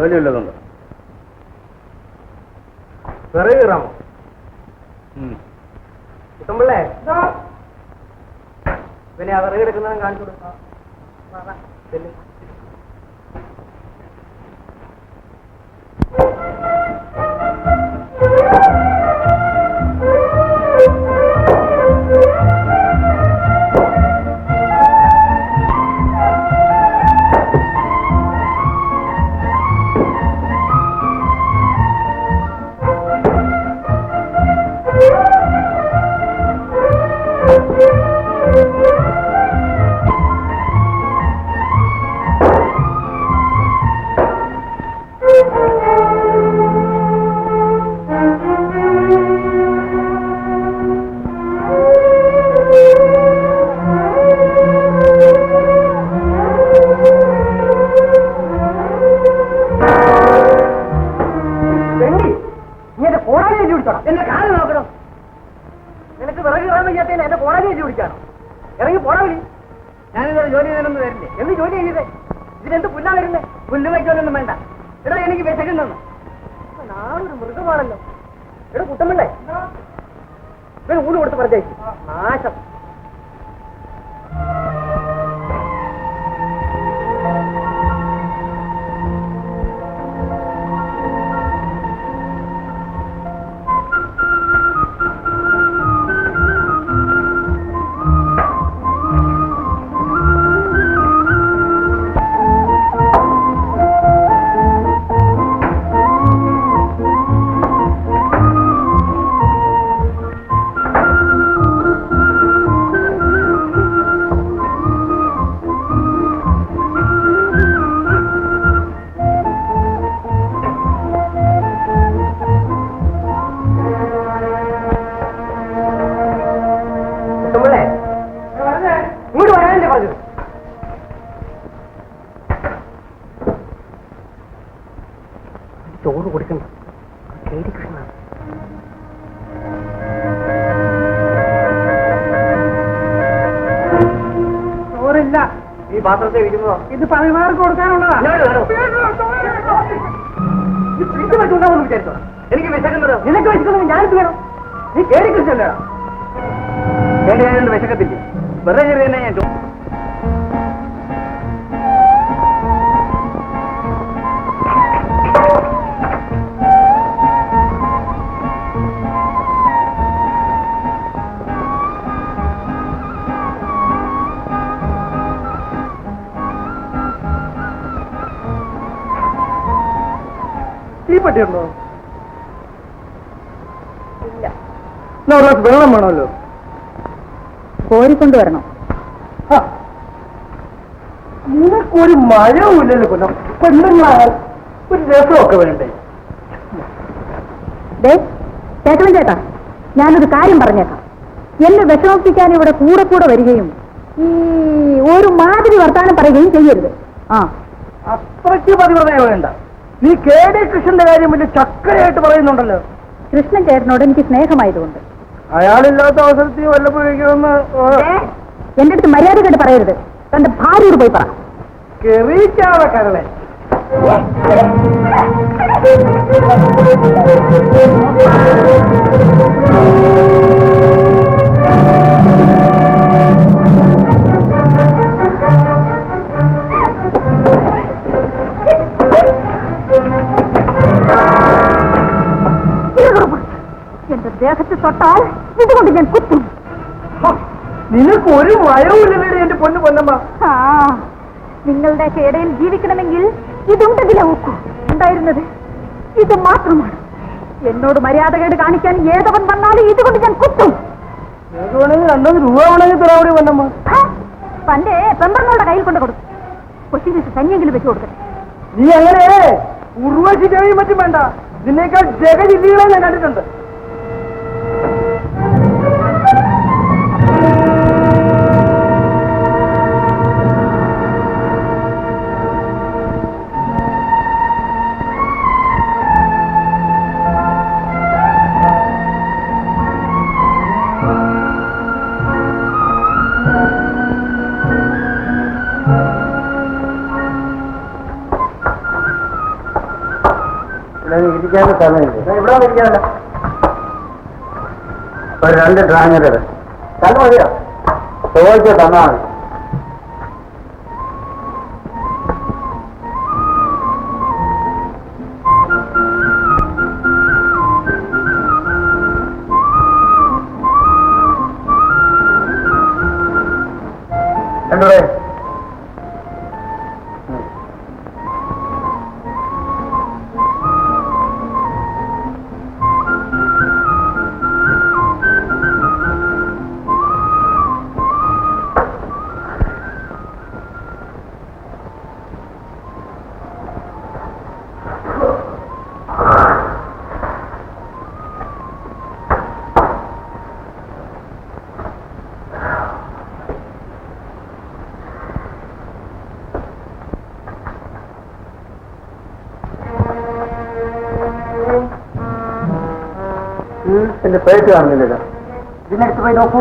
ജോലിയുള്ളതുണ്ട്. വിറക് കീറാമോ? കുട്ടമ്പിള്ളേ, പിന്നെ ആ വിറക് എടുക്കുന്നതും കാണിച്ചു കൊടുക്കാം. എന്റെ കാല് നോക്കണം. നിനക്ക് വിറക് കയറാന്ന് ചേട്ടൻ എന്റെ കോളേജ് വെച്ച് പിടിക്കാണോ? ഇറങ്ങി പോടാവില്ല. ഞാനിതൊരു ജോലി ചെയ്യാനൊന്നും വരില്ലേ. എന്ത് ജോലി ചെയ്തേ? ഇതിനെന്ത് പുല്ലാ വരുന്നേ? പുല്ല് വയ്ക്കാനൊന്നും വേണ്ട. എടാ എനിക്ക് വിശക്കുന്നു. നാളൊരു മൃഗമാണല്ലോ. എടാ കുട്ടമ്പിള്ളേ, ഇവൻ ഊണ് കൊടുത്ത് പറഞ്ഞേക്കും. നാശം. ചോറ് കൊടുക്കണ്ട. കൃഷ്ണനാണ്. ചോറില്ല. ഈ പാത്രത്തെ ഇരിക്കുന്നതോ? ഇത് പതിമാർക്ക് കൊടുക്കാനുള്ളതാ. വിചാരിച്ചോ? എനിക്ക് വിശക്കുന്നതോ? നിനക്ക് വിശക്കുന്നത് ഞാനിത് വേണം. നീ കേടി കൃഷ്ണല്ലോ. കേടി ഞാനൊന്നും വിശക്കത്തില്ല. വെറുതെ ചെറിയ തന്നെ ഞാൻ തീപ്പട്ടിയുണ്ടോ? ഇല്ല. ഒരു ഗ്ലാസ് വെള്ളം വേണമല്ലോ. കോരിക്കൊണ്ടുവരണം. നിനക്കൊരു മഴവും ഇല്ലല്ലോ കൊല്ലം. പെണ്ണുങ്ങളാൽ ഒരു രസമൊക്കെ വേണ്ടേ? ചേട്ടൻ ചേട്ടാ, ഞാനൊരു കാര്യം പറഞ്ഞേക്കാം. എന്നെ വിഷമിപ്പിക്കാൻ ഇവിടെ കൂടെ കൂടെ വരികയും ഈ ഒരു മാതിരി വർത്താനം പറയുകയും ചെയ്യരുത്. അത്രയ്ക്ക് പതിവ്രതയോ വേണ്ട. നീ കേടി കൃഷ്ണന്റെ കാര്യം വലിയ ചക്കരയായിട്ട് പറയുന്നുണ്ടല്ലോ. കൃഷ്ണൻ ചേട്ടനോട് എനിക്ക് സ്നേഹമായതുകൊണ്ട്. അയാളില്ലാത്ത അവസരത്തിൽ വല്ലപ്പോഴേക്കുമെന്ന് എന്റെ അടുത്ത് മര്യാദ കേട്ട് പറയരുത്. തന്റെ ഭാര്യയോട് പോയി പറ. കെറിയിക്കാതെ കരളെ. എന്റെ ദേഹത്ത് തൊട്ടാൽ ഇതുകൊണ്ട് ഞാൻ കുത്തും. നിനക്ക് ഒരു മയവുമില്ലേ എന്റെ പൊന്നു പൊന്നമ്മ? നിങ്ങളുടെ ഇടയിൽ ജീവിക്കണമെങ്കിൽ ഇതുണ്ടെങ്കിലേ ഒക്കൂ. ഉണ്ടായിരുന്നത് ഇത് മാത്രമാണ്. എന്നോട് മര്യാദകേട് കാണിക്കാൻ ഏതവൻ വന്നാലും ഇതുകൊണ്ട് ഞാൻ കുത്തും. രണ്ടു രൂപ വേണമെങ്കിൽ തരാവിടെ പൊന്നമ്മ. തന്റെ പെമ്പങ്ങളുടെ കയ്യിൽ കൊണ്ട് കൊടുക്കും. കൊച്ചിന് കഞ്ഞെങ്കിലും വെച്ചു കൊടുക്കട്ടെ. നീ അങ്ങനെ ഉർവശി ദേവിയും മറ്റും വേണ്ട. നിന്നേക്കാൾ ജഗജില്ലികളെ ഞാൻ കണ്ടിട്ടുണ്ട്. ഇരിക്കാനുള്ള സ്ഥലമില്ല. ഇവിടെ ഇരിക്കാനല്ല. ഒരു 2 ട്രാങ്ങര് തന്നെ മതിയോ? ചോദിച്ചോ തന്നാ മതി. രണ്ടൂടെ എന്റെ പേറ്റ് കാണുന്നില്ലല്ലോ. ഇതിനടുത്ത് പോയി നോക്കൂ.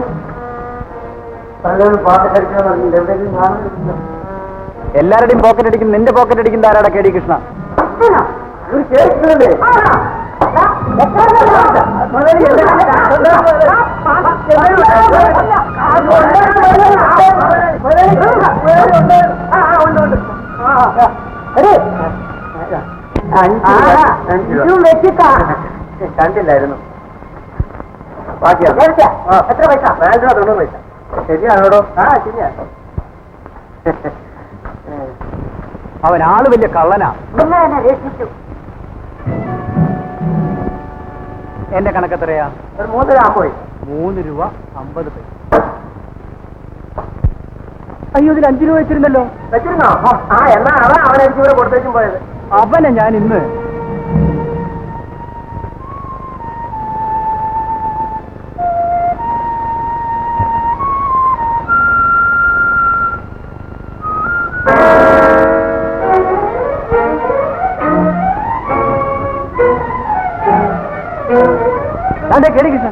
പലരും പോക്കറ്റ് അടിക്കാൻ പറഞ്ഞില്ല. എവിടെയെങ്കിലും കാണുന്നില്ല. എല്ലാവരുടെയും പോക്കറ്റ് അടിക്കും. നിന്റെ പോക്കറ്റ് അടിക്കുന്ന ആരാടാ? K D Krishna. കണ്ടില്ലായിരുന്നു. എത്ര പൈസ? 90 പൈസ. ശരിയാണോടോ? ശരിയാ. അവൻ ആള് വലിയ കള്ളനാ. നിങ്ങൾ എന്നെ രക്ഷിച്ചു. എന്റെ കണക്കെത്രയാ? ഒരു 3 രൂപ പോയി. 3 രൂപ 50 പൈസ. അയ്യോ, ഇതിൽ 5 രൂപ വെച്ചിരുന്നല്ലോ. വെച്ചിരുന്നോ? എന്നാ അവൻ എനിക്ക് ഇവിടെ കൊടുത്തേക്കും പോയത്. അവനെ ഞാൻ ഇന്ന് കേടിക്കിട്ട.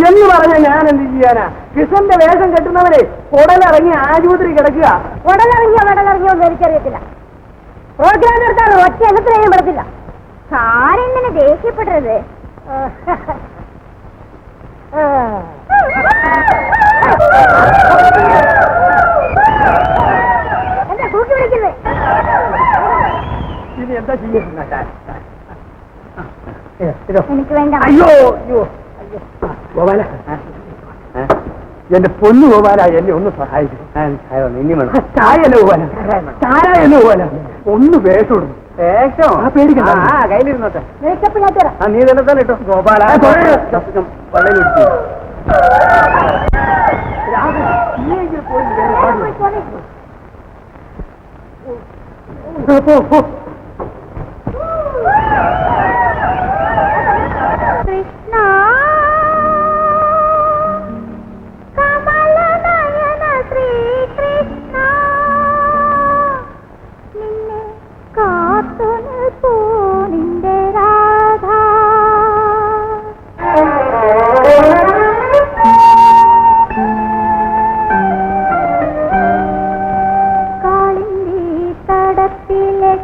എന്ന് പറഞ്ഞ ഞാൻ എന്ത് ചെയ്യാനാ? കൃഷ്ണന്റെ വേഷം കെട്ടുന്നവരെ ഉടലിറങ്ങി ആശുപത്രി കിടക്കുക. ഉടലിറങ്ങിയോ ഒന്നും എനിക്കറിയത്തില്ല. പ്രോഗ്രാം എടുത്താണ് ഒറ്റ എണ്ണത്തിനെയും പെടത്തില്ല. ആരെങ്ങനെ ദേഷ്യപ്പെട്ടത്? എന്താ തൂക്കി വിളിക്കുന്നത്? ഇനി എന്താ ചെയ്യുന്ന? എനിക്ക് വേണ്ട. അയ്യോ അയ്യോ ഗോപാല, എന്റെ പൊന്നു ഗോപാല, എന്നെ ഒന്ന് സഹായിക്കും. ഇനി വേണം ചായ എന്ന് ഗോപാല, ചായ എന്ന് ഗോപാല, ഒന്ന് വേഷോടും. വേഷോ? പേടിക്കണ്ട, കയ്യിലിരുന്നോട്ടെ. നീ തന്നെ തന്നെ ഇട്ടോ ഗോപാല. വള്ളയിൽ കൃഷ്ണ കമലനയന ശ്രീകൃഷ്ണ നിന്നെ കാത്തു നിൽപ്പൂ നിന്റെ രാധ. കാളിന്തി തടത്തിലെ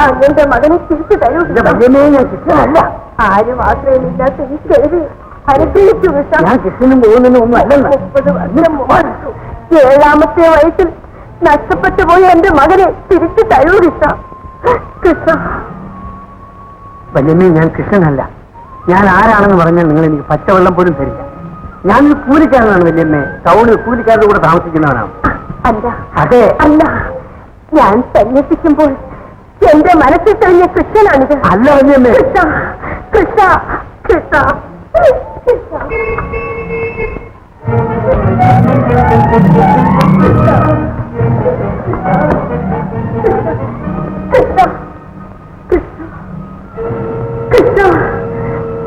അങ്ങന്റെ മകനെ തിരിച്ചു തരൂ. ഞാൻ കൃഷ്ണനല്ല. ആരും ആശ്രയമില്ലാത്ത ഈ ചെറുതി അനുഗ്രഹിച്ചു കൃഷ്ണ. ഞാൻ കൃഷ്ണനും പോകുന്നതിന് ഒന്നും അല്ലെന്ന്. 30 വർഷം മുമ്പ് 7ാമത്തെ വയസ്സിൽ നഷ്ടപ്പെട്ടു പോയ എന്റെ മകനെ തിരിച്ചു തരൂ കൃഷ്ണ. കൃഷ്ണ വല്യമ്മേ, ഞാൻ കൃഷ്ണനല്ല. ഞാൻ ആരാണെന്ന് പറഞ്ഞാൽ നിങ്ങൾ എനിക്ക് പച്ചവെള്ളം പോലും തരില്ല. ഞാനൊരു കൂലിക്കാരനാണ് വല്യമ്മേ. ടൗണിൽ കൂലിക്കാരുടെ കൂടെ താമസിക്കുന്നവനാണ്. അല്ല. അതെ. അല്ല, ഞാൻ സന്യസിക്കുമ്പോൾ എന്റെ മനസ്സിൽ തെളിഞ്ഞ കൃഷ്ണനാണിത്. അല്ല വല്യമ്മേ. കൃഷ്ണ കൃഷ്ണ കൃഷ്ണ കൃഷ്ണ,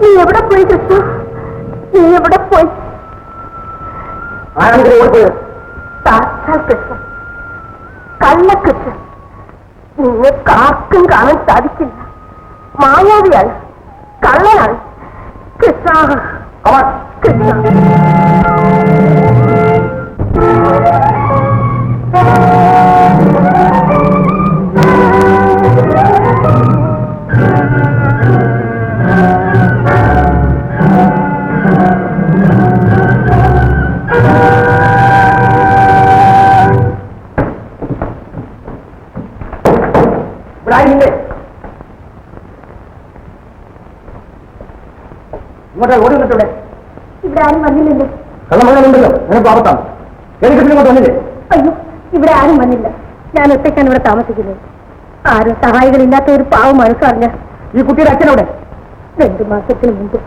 നീ എവിടെ പോയി കൃഷ്ണ? നീ എവിടെ പോയി? സാക്ഷാൽ കൃഷ്ണൻ, കള്ളകൃഷ്ണൻ. നിങ്ങൾക്ക് ആർക്കും കാണാൻ സാധിക്കില്ല. മായാവിയാണ്, കള്ളനാണ് കൃഷ്ണ. കൃഷ്ണ ഇങ്ങോട്ടാ ഓടി വന്നിട്ടൂടെ? ഇവിടെ ആരും വന്നില്ലല്ലോ. കള്ളമകനുണ്ടല്ലോ, നിനക്ക് ആപത്താണ്. ഇങ്ങോട്ട് വന്നില്ലേ? അയ്യോ, ഇവിടെ ആരും വന്നില്ല. ഞാൻ ഒറ്റയ്ക്കാണ് ഇവിടെ താമസിക്കുന്നത്. ആരും സഹായികളില്ലാത്ത ഒരു പാവം മനസ്സറിഞ്ഞ ഈ കുട്ടിയുടെ അച്ഛനവിടെ? 2 മാസത്തിന് മുമ്പ്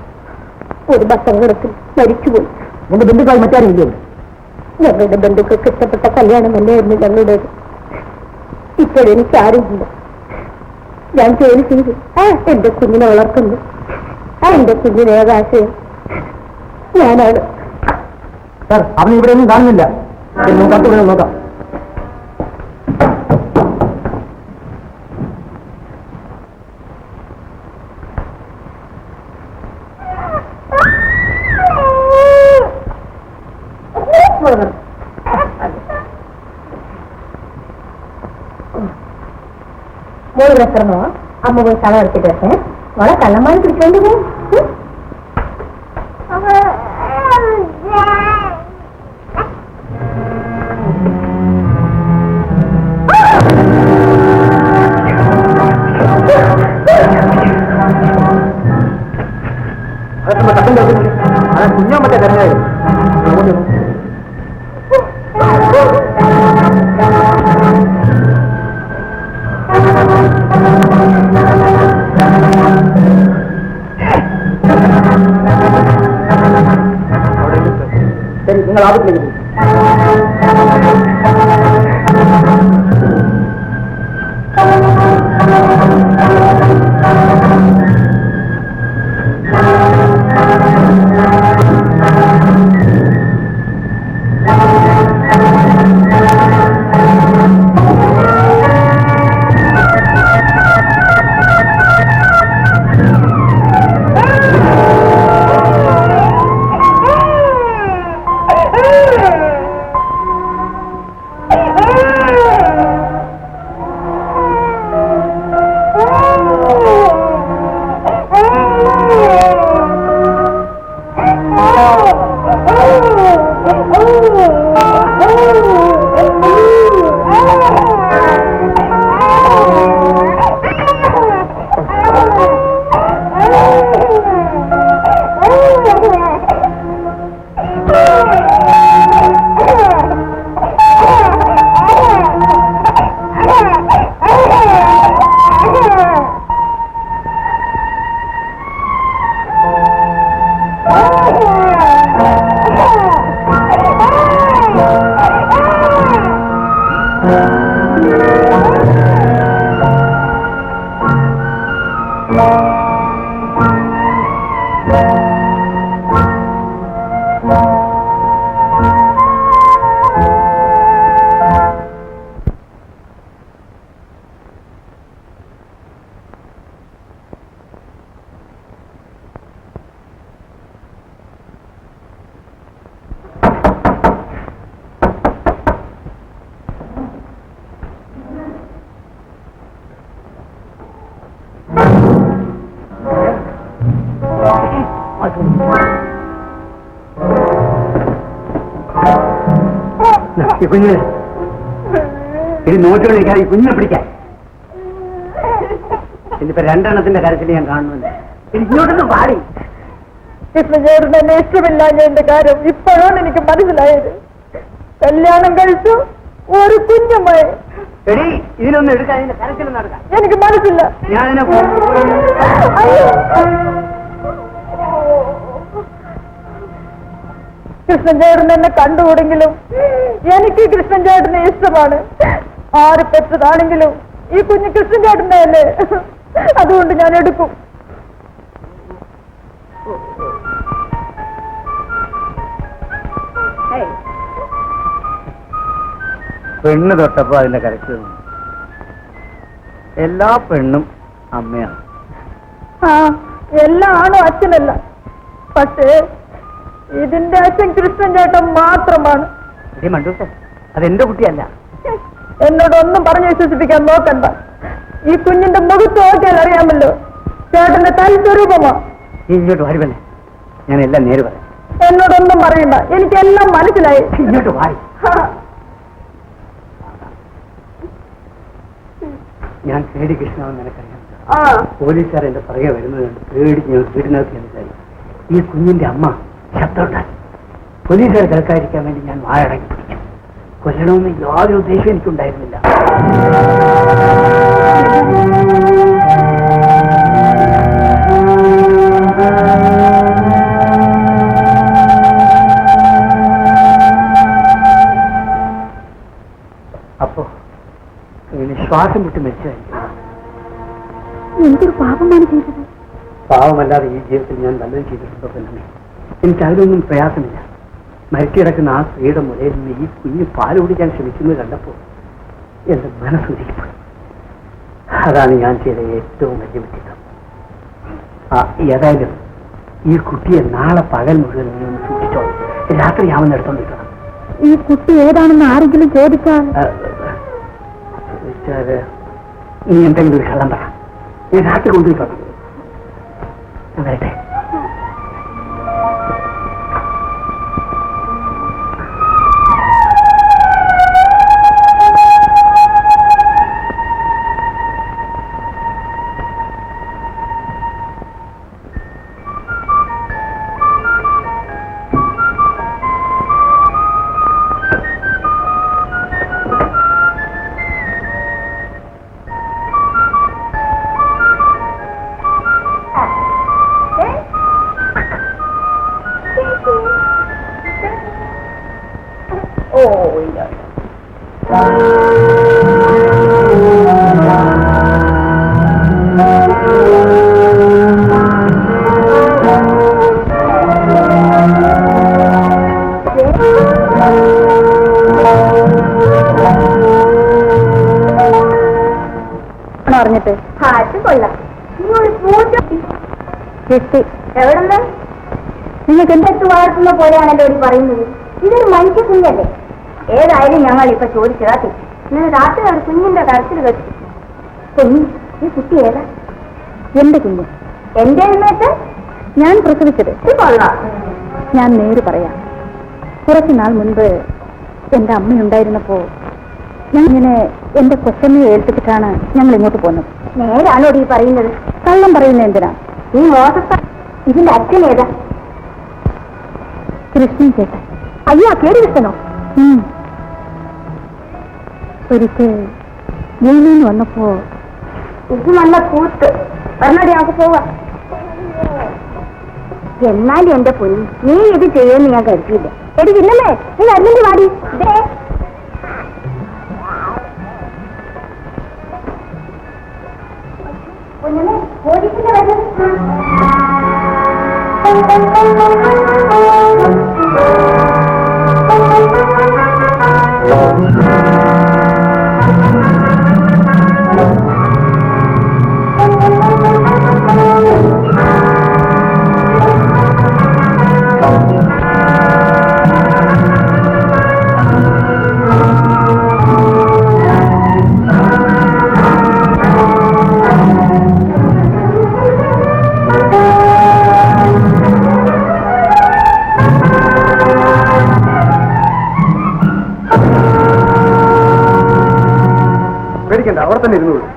ഒരു ബസ്സപകടത്തിൽ മരിച്ചുപോയി. എന്റെ ബന്ധുക്കൾ മറ്റാരും ഇല്ലേ? ഞങ്ങളുടെ ബന്ധുക്കൾക്ക് ഇഷ്ടപ്പെട്ട കല്യാണമല്ലായിരുന്നു ഞങ്ങളുടേത്. ഇപ്പോഴെനിക്ക് ആരുമില്ല. ഞാൻ ജോലി ചെയ്തു എന്റെ കുഞ്ഞിനെ വളർത്തുന്നു. എന്റെ കുഞ്ഞിന് ഏകാശയം ഞാനാണ്. സാർ, അവൻ ഇവിടെ ഒന്നും കാണുന്നില്ല. നോക്കാം. മോള് രസമോ? അമ്മ പോയി സ്ഥലം എടുത്തിട്ട് വരട്ടെ. മോളെ കള്ളന്മാരെ പിടിച്ചോണ്ട് പോകും. കുഞ്ഞോ മറ്റേ കരഞ്ഞായിരുന്നു. ശരി, നിങ്ങൾ ആപത്തിലേക്ക് പോകും. ഈ കുഞ്ഞിനെ ഇത് നോട്ടുകളിക്കാൻ ഈ കുഞ്ഞിനെ പിടിക്കാൻ ഇന്നിപ്പോ രണ്ടെണ്ണത്തിന്റെ കരത്തിൽ ഞാൻ കാണുന്നില്ല. ഇങ്ങോട്ടൊന്നും പാടി. കൃഷ്ണചേട്ടൻ എന്നെ ഇഷ്ടമില്ലാഞ്ഞതിന്റെ കാര്യം ഇപ്പോഴാണ് എനിക്ക് മനസ്സിലായത്. കല്യാണം കഴിച്ചു ഒരു കുഞ്ഞുമായി. എടി ഇതിനൊന്നും എടുക്കാൻ ഇതിന്റെ കരച്ചിലൊന്നും നടക്കാം എനിക്ക് മനസ്സില്ല. ഞാനിനെ കൃഷ്ണചേട്ടൻ എന്നെ കണ്ടുകൂടെങ്കിലും എനിക്ക് കൃഷ്ണചേട്ടനെ ഇഷ്ടമാണ്. ആര് പെറ്റതാണെങ്കിലും ഈ കുഞ്ഞ് കൃഷ്ണചേട്ടന്റെ അല്ലേ, അതുകൊണ്ട് ഞാൻ എടുക്കും. പെണ്ണ് തൊട്ടപ്പോ അതിന്റെ കരച്ചിൽ എല്ലാ പെണ്ണും അമ്മയാണ്. ആ എല്ലാ ആണും അച്ഛനല്ല. പക്ഷേ ഇതിന്റെ അച്ഛൻ കൃഷ്ണചേട്ടൻ മാത്രമാണ്. മണ്ടൂസേ അതെന്റെ കുട്ടിയല്ല. എന്നോടൊന്നും പറഞ്ഞു വിശ്വസിപ്പിക്കാൻ നോക്കണ്ട. ഈ കുഞ്ഞിന്റെ മുഖത്ത് നോക്കിയാൽ അറിയാമല്ലോ ചേട്ടന്റെ തൽസ്വരൂപമാ. ഇങ്ങോട്ട് വരുവല്ലേ, ഞാൻ എല്ലാം നേര് പറയാം. എന്നോടൊന്നും പറയണ്ട, എനിക്കെല്ലാം മനസ്സിലായി. ഇങ്ങോട്ട് വായി. ഞാൻ പേടി കൃഷ്ണാവെന്ന് നിനക്കറിയാം. പോലീസുകാർ എന്റെ പുറകെ വരുന്നത് കണ്ട് പേടിച്ച് ഞാൻ വീടിനകത്ത് ചെന്നിട്ടായി. ഈ കുഞ്ഞിന്റെ അമ്മ ശബ്ദമുണ്ടായി. പോലീസുകാർ കേൾക്കാതിരിക്കാൻ വേണ്ടി ഞാൻ വായടങ്ങി പിടിച്ചു. കൊല്ലണമെന്ന് യാതൊരു ഉദ്ദേശം എനിക്കുണ്ടായിരുന്നില്ല. അപ്പോ ഇങ്ങനെ ശ്വാസം വിട്ട് മരിച്ചായിരിക്കും. എന്തൊരു പാപമാണ് ചെയ്തത്. പാവമല്ലാതെ ഈ ജീവിതത്തിൽ ഞാൻ വല്ലതും ചെയ്തിട്ടുണ്ടോ തന്നെ. എനിക്ക് അതിലൊന്നും പ്രയാസമില്ല. മരിച്ചു കിടക്കുന്ന ആ സ്ത്രീയുടെ മുലയിൽ നിന്ന് ഈ കുഞ്ഞ് പാല് കുടിക്കാൻ ശ്രമിക്കുന്നത് കണ്ടപ്പോൾ എന്റെ മനസ്സുരിക്കപ്പെടും. അതാണ് ഞാൻ ചെയ്ത ഏറ്റവും വലിയ വിട്ടിത്തം. ഏതായാലും ഈ കുട്ടിയെ നാളെ പകൽ മുഴുവൻ നീ ഒന്ന് സൂക്ഷിച്ചോ. രാത്രി ആവുന്ന എടുത്തോണ്ടിരിക്കണം. ഈ കുട്ടി ഏതാണെന്ന് ആരെങ്കിലും ചോദിച്ചാൽ നീ എന്തെങ്കിലും ഒരു കള്ളം പറ. ഞാൻ രാത്രി കൊണ്ടുപോയിക്കോട്ടെ. ഞാൻ വരട്ടെ. പറഞ്ഞിട്ട് കൊള്ളാം. എവിടെന്ന് നിങ്ങൾക്ക് എന്തൊക്കെ വളർത്തുന്ന പോലെയാണല്ലോ ഈ പറയുന്നത്. ഇതൊരു മനുഷ്യ കുഞ്ഞല്ലേ. ഏതായാലും ഞങ്ങൾ ഇപ്പൊ ചോദിച്ചതാ തെറ്റി. ഇന്നലെ രാത്രി ഒരു കുഞ്ഞിന്റെ കരച്ചിൽ കേട്ടു. കുഞ്ഞ് ഈ കുട്ടി ഏതാ? എന്റെ കുഞ്ഞ്. എന്റെ എഴുന്നേറ്റ് ഞാൻ പ്രസവിച്ചത്. കൊള്ളാം. ഞാൻ നേര് പറയാം. കുറച്ചുനാൾ മുൻപ് എന്റെ അമ്മയുണ്ടായിരുന്നപ്പോ ഞാൻ ഇങ്ങനെ എന്റെ കൊച്ചമ്മയെ ഏൽപ്പിച്ചിട്ടാണ് ഞങ്ങൾ ഇങ്ങോട്ട് പോകുന്നത്. നേരാണോ ഈ പറയുന്നത്? കള്ളം പറയുന്നത് എന്തിനാ? ഈ മോശത്ത ഇതിന്റെ അച്ഛൻ ഏതാ? കൃഷ്ണൻ ചേട്ടൻ. അയ്യോ പേര് കൃഷ്ണനോ? ഒരിക്കൽ ജയിലിൽ വന്നപ്പോ ഇത് നല്ല കൂത്ത്. പറഞ്ഞോടി നമുക്ക് പോവാം. എന്നാലും എന്റെ പൊന്നി നീ ഇത് ചെയ്യുമെന്ന് ഞാൻ കരുതിയില്ല. എടി ഇല്ലല്ലേ നീ വരുന്നുണ്ട് വാടി. പോലീസിന്റെ പേടിക്കണ്ട, അവിടെ തന്നെ ഇരുന്നോളൂ.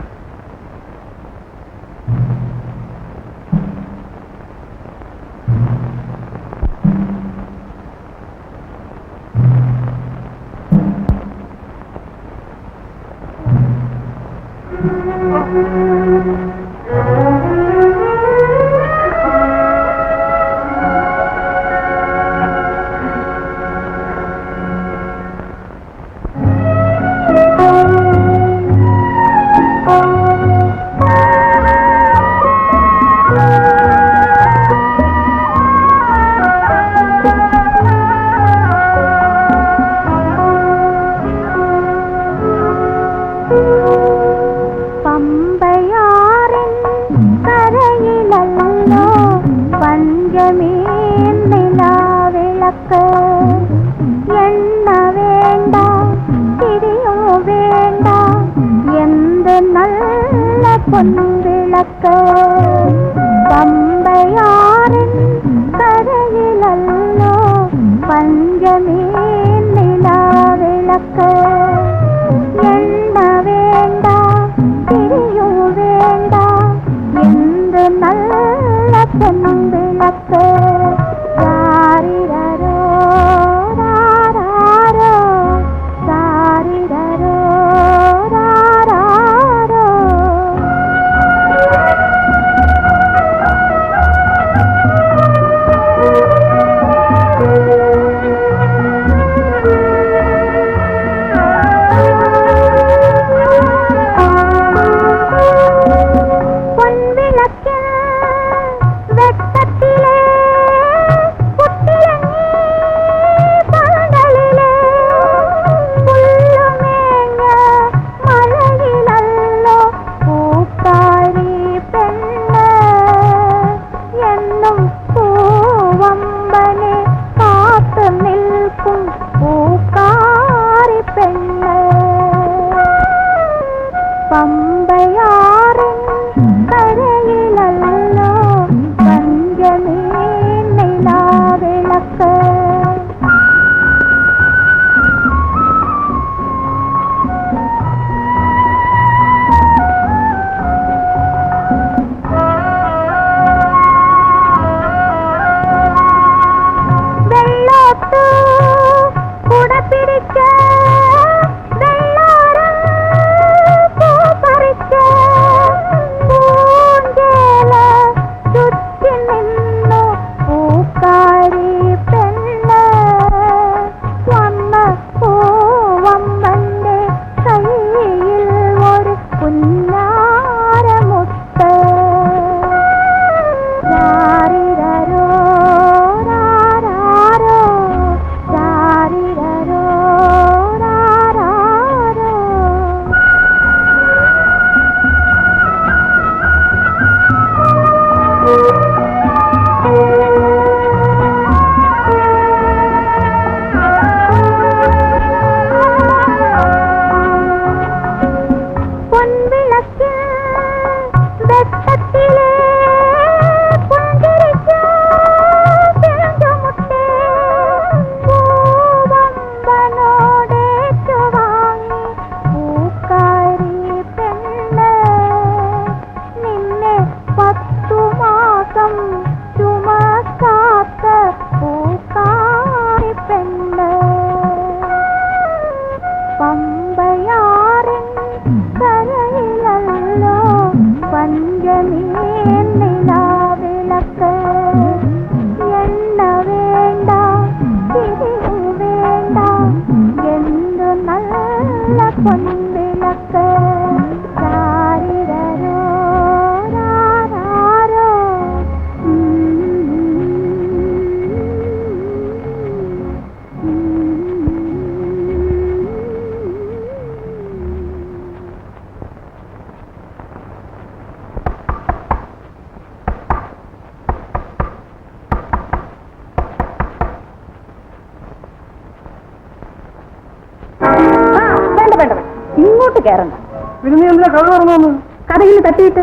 ഇങ്ങോട്ട് കയറണ്ട. പിന്നെ നീ എന്തിനാ കഥ തുറന്നു? കഥയിൽ തട്ടിയിട്ട്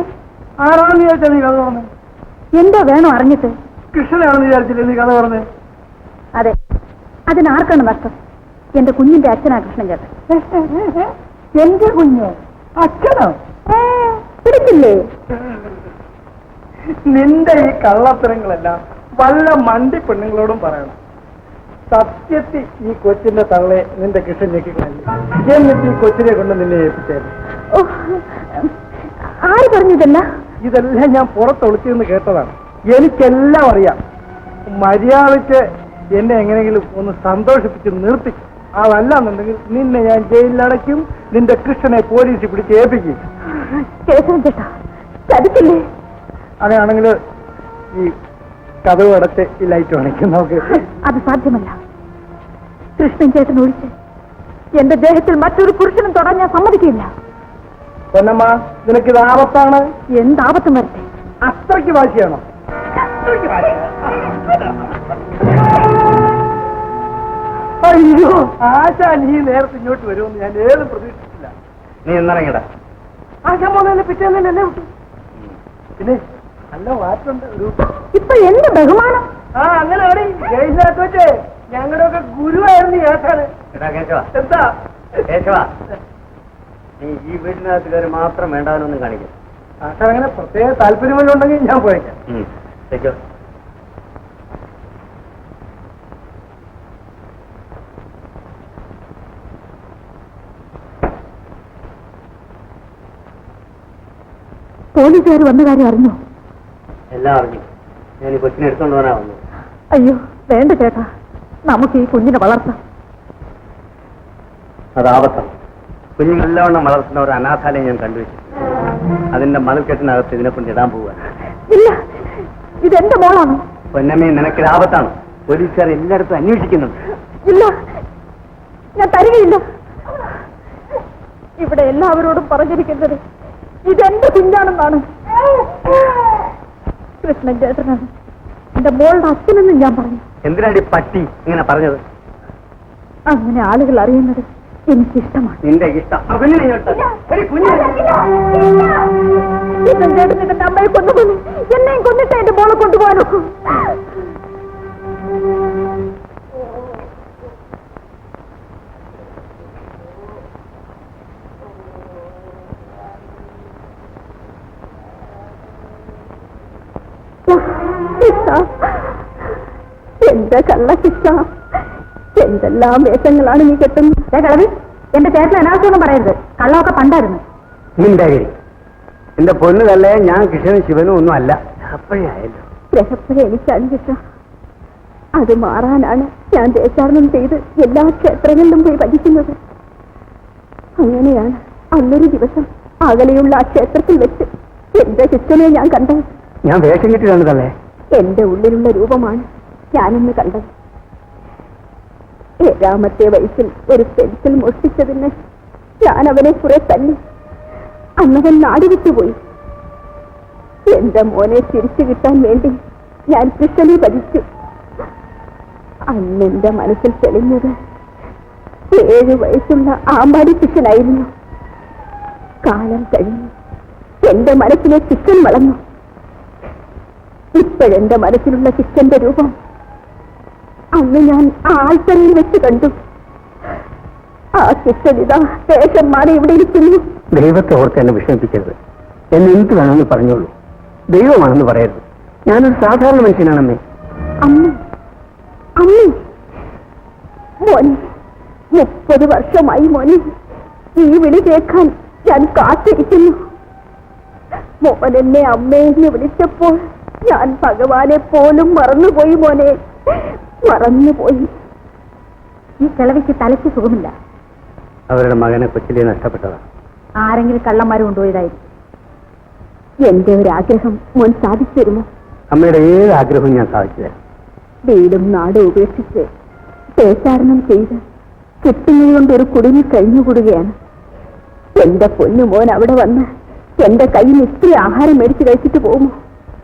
ആരാണെന്ന് വിചാരിച്ചാ നീ കഥ തുറന്നു? എന്തോ വേണോ അറിഞ്ഞിട്ട്? കൃഷ്ണനാണെന്ന് വിചാരിച്ചില്ലേ നീ കഥ പറഞ്ഞേ? അതെ, അതിനാർക്കാണ് നഷ്ടം? എന്റെ കുഞ്ഞിന്റെ അച്ഛനാ കൃഷ്ണൻ ചേട്ടൻ. എന്റെ കുഞ്ഞ്? അച്ഛനോ? പിടിച്ചില്ലേ? നിന്റെ ഈ കള്ളത്തരങ്ങളെല്ലാം വല്ല മണ്ടി പെണ്ണുങ്ങളോടും പറയണം. സത്യത്തിൽ ഈ കൊച്ചിന്റെ തള്ളെ നിന്റെ കൃഷ്ണൻ ഞെക്കിക്കളഞ്ഞു. എന്നിട്ട് ഈ കൊച്ചിനെ കൊണ്ട് നിന്നെ ഏൽപ്പിച്ചായിരുന്നു. ആര് പറഞ്ഞതല്ല? ഇതെല്ലാം ഞാൻ പുറത്തൊളിച്ചെന്ന് കേട്ടതാണ്. എനിക്കെല്ലാം അറിയാം. മര്യാദയ്ക്ക് എന്നെ എങ്ങനെയെങ്കിലും ഒന്ന് സന്തോഷിപ്പിച്ച് നിർത്തിക്കും. അതല്ലാന്നുണ്ടെങ്കിൽ നിന്നെ ഞാൻ ജയിലിലടയ്ക്കും. നിന്റെ കൃഷ്ണനെ പോലീസിൽ പിടിച്ച് ഏൽപ്പിക്കും. ചതിക്കില്ലേ? അങ്ങനെയാണെങ്കിൽ ഈ കതവ് അടച്ച് ഈ ലൈറ്റ് അണയ്ക്കും. നമുക്ക് അത് സാധ്യമല്ല. കൃഷ്ണൻ ചേട്ടൻ ഒഴിച്ച് എന്റെ ദേഹത്തിൽ മറ്റൊരു പുരുഷനും തൊടാൻ ഞാൻ സമ്മതിക്കില്ല. പൊന്നമ്മ, നിനക്കിത് ആപത്താണ്. എന്താപത്തും വരട്ടെ. അത്രയ്ക്ക് വാശിയാണോ? അയ്യോ, ആശാ നീ നേരത്തെ ഇങ്ങോട്ട് വരുമെന്ന് ഞാൻ ഏതും പ്രതീക്ഷിച്ചില്ല. നീ എന്നിറങ്ങിട. ആശാ പോകുന്നതിന് പിറ്റേന്ന് എന്നെ വിട്ടു. പിന്നെ നല്ല മാറ്റുണ്ട്. ഇപ്പൊ എന്ത് ബഹുമാനം! അങ്ങനെ അവിടെ ജയിലിനകത്ത് വെച്ചേ ഞങ്ങളുടെ ഒക്കെ ഗുരുവായിരുന്നു ഈ ആശാന്. എന്താ കേശവ, നീ ഈ വീടിനകത്ത് കയറി മാത്രം വേണ്ടാനൊന്നും കാണിക്കും. ആശാൻ അങ്ങനെ പ്രത്യേക താല്പര്യമുണ്ടെങ്കിൽ ഞാൻ പോയേക്കാം. പോലീസുകാർ വന്ന കാര്യം അറിഞ്ഞോ? എല്ലാം അറിഞ്ഞു. ഞാൻ ഈ കൊച്ചിനെ എടുത്തോണ്ട് പോകാനാ വന്നു. അയ്യോ വേണ്ട ചേട്ടാ, നമുക്ക് ഈ കുഞ്ഞിനെ വളർത്താം. അത് ആപത്താണ്. കുഞ്ഞുങ്ങളെല്ലാം വളർത്തുന്ന ഒരു അനാഥാലയം ഞാൻ കണ്ടുവച്ചു. അതിന്റെ മതിൽക്കെട്ടിനകത്ത് ഇതിനെ കൊണ്ട് ഇടാൻ പോവുക. ഇല്ല, ഇതെന്റെ മോളാണ്. പൊന്നമ്മേ, നിനക്കിത് ആപത്താണ്. പോലീസുകാർ എല്ലായിടത്തും അന്വേഷിക്കുന്നുണ്ട്. ഇല്ല, ഞാൻ തരികയില്ല. ഇവിടെ എല്ലാവരോടും പറഞ്ഞിരിക്കുന്നത് ഇതെന്റെ കുഞ്ഞാണെന്നാണ്. കൃഷ്ണൻ ചേട്ടനാണ് എന്റെ മോളുടെ അച്ഛനെന്നും ഞാൻ പറഞ്ഞു. എന്തിനാടി പട്ടി ഇങ്ങനെ പറഞ്ഞത്? അങ്ങനെ ആളുകൾ അറിയുന്നത് എനിക്കിഷ്ടമാണ്. നിന്റെ ഇഷ്ടം. കൃഷ്ണൻ ചേട്ടൻ എന്റെ അമ്മയെ കൊന്നുകൊന്നു, എന്നെയും കൊന്നിട്ട് എന്റെ മോളെ കൊണ്ടുപോകാനോ? എന്റെ കള്ളശിക്ഷ, എന്തെല്ലാം വേഷങ്ങളാണ് നീ കെട്ടുന്നത്. കളവി, എന്റെ ചേട്ടൻ അനാവശ്യമൊന്നും പറയരുത്. കള്ളമൊക്കെ പണ്ടായിരുന്നു. എന്റെ പൊന്നു കല്ലേ, ഞാൻ കൃഷ്ണനും ശിവനും ഒന്നും അല്ല. അപ്പോഴായല്ലോ ഗ്രഹപ്പഴം എനിക്കാണ് കിട്ടുക. അത് മാറാനാണ് ഞാൻ ദേശാടനം ചെയ്ത് എല്ലാ ക്ഷേത്രങ്ങളിലും പോയി ഭജിക്കുന്നത്. അങ്ങനെയാണ് അന്നൊരു ദിവസം അകലെയുള്ള ആ ക്ഷേത്രത്തിൽ വെച്ച് എന്റെ കൃഷ്ണനെ ഞാൻ കണ്ടത്. ഞാൻ വേഷം കിട്ടിയതാണ് കല്ലേ. എന്റെ ഉള്ളിലുള്ള രൂപമാണ് ഞാനിന്ന് കണ്ടത്. 7ാമത്തെ വയസ്സിൽ ഒരു പെൻസിൽ മോഷ്ടിച്ചതിന് ഞാൻ അവനെ കുറെ തല്ലി. അന്നവൻ നാടുവിട്ടുപോയി. എന്റെ മോനെ തിരിച്ചു കിട്ടാൻ വേണ്ടി ഞാൻ കൃഷ്ണനെ ഭജിച്ചു. അന്നെന്റെ മനസ്സിൽ തെളിഞ്ഞത് 7 വയസ്സുള്ള ആമ്പാടി കൃഷ്ണനായിരുന്നു. കാലം കഴിഞ്ഞു എന്റെ മനസ്സിലെ കൃഷ്ണൻ വളർന്നു. ഇപ്പോഴെന്റെ മനസ്സിലുള്ള കൃഷ്ണന്റെ രൂപം അന്ന് ഞാൻ ആ ആൾത്തറയിൽ വെച്ച് കണ്ടു. ആ കൃഷ്ണനിത ദേശം മാറി ഇവിടെ ഇരിക്കുന്നു. ദൈവത്തെ ഓർത്ത് എന്നെ വിഷമിപ്പിക്കരുത്. എന്നെ എന്ത് വേണമെന്ന് പറഞ്ഞോളൂ. ദൈവമാണെന്ന് പറയരുത്. ഞാനൊരു സാധാരണ മനുഷ്യനാണമ്മേ. അമ്മ, അമ്മ, മോനെ, 30 വർഷമായി മോനെ ഈ വിളി കേൾക്കാൻ ഞാൻ കാത്തിരിക്കുന്നു. മോൻ എന്നെ അമ്മയെന്ന് വിളിച്ചപ്പോൾ ഞാൻ ഭഗവാനെ പോലും മറന്നുപോയി മോനെ, മറന്നുപോയി. ഈ കിളവിക്ക് തലയ്ക്ക് സുഖമില്ല. അവരുടെ മകനെ കൊച്ചിലെ നഷ്ടപ്പെട്ടതാണ്. ആരെങ്കിലും കള്ളന്മാർ കൊണ്ടുപോയതായിരിക്കും. എന്റെ ഒരു ആഗ്രഹം മോൻ സാധിച്ചു തരുമോ? അമ്മയുടെ ഏത് ആഗ്രഹവും ഞാൻ സാധിച്ചു തരാം. വീടും നാടും ഉപേക്ഷിച്ച് ദേശാടനം ചെയ്ത് കിട്ടുന്നത് കൊണ്ട് ഒരു കുടുങ്ങി കഴിഞ്ഞുകൂടുകയാണ്. എന്റെ പൊന്നു മോൻ അവിടെ വന്ന് എന്റെ കയ്യിൽ ഇത്തിരി ആഹാരം മേടിച്ച് കഴിച്ചിട്ട് പോകുമോ?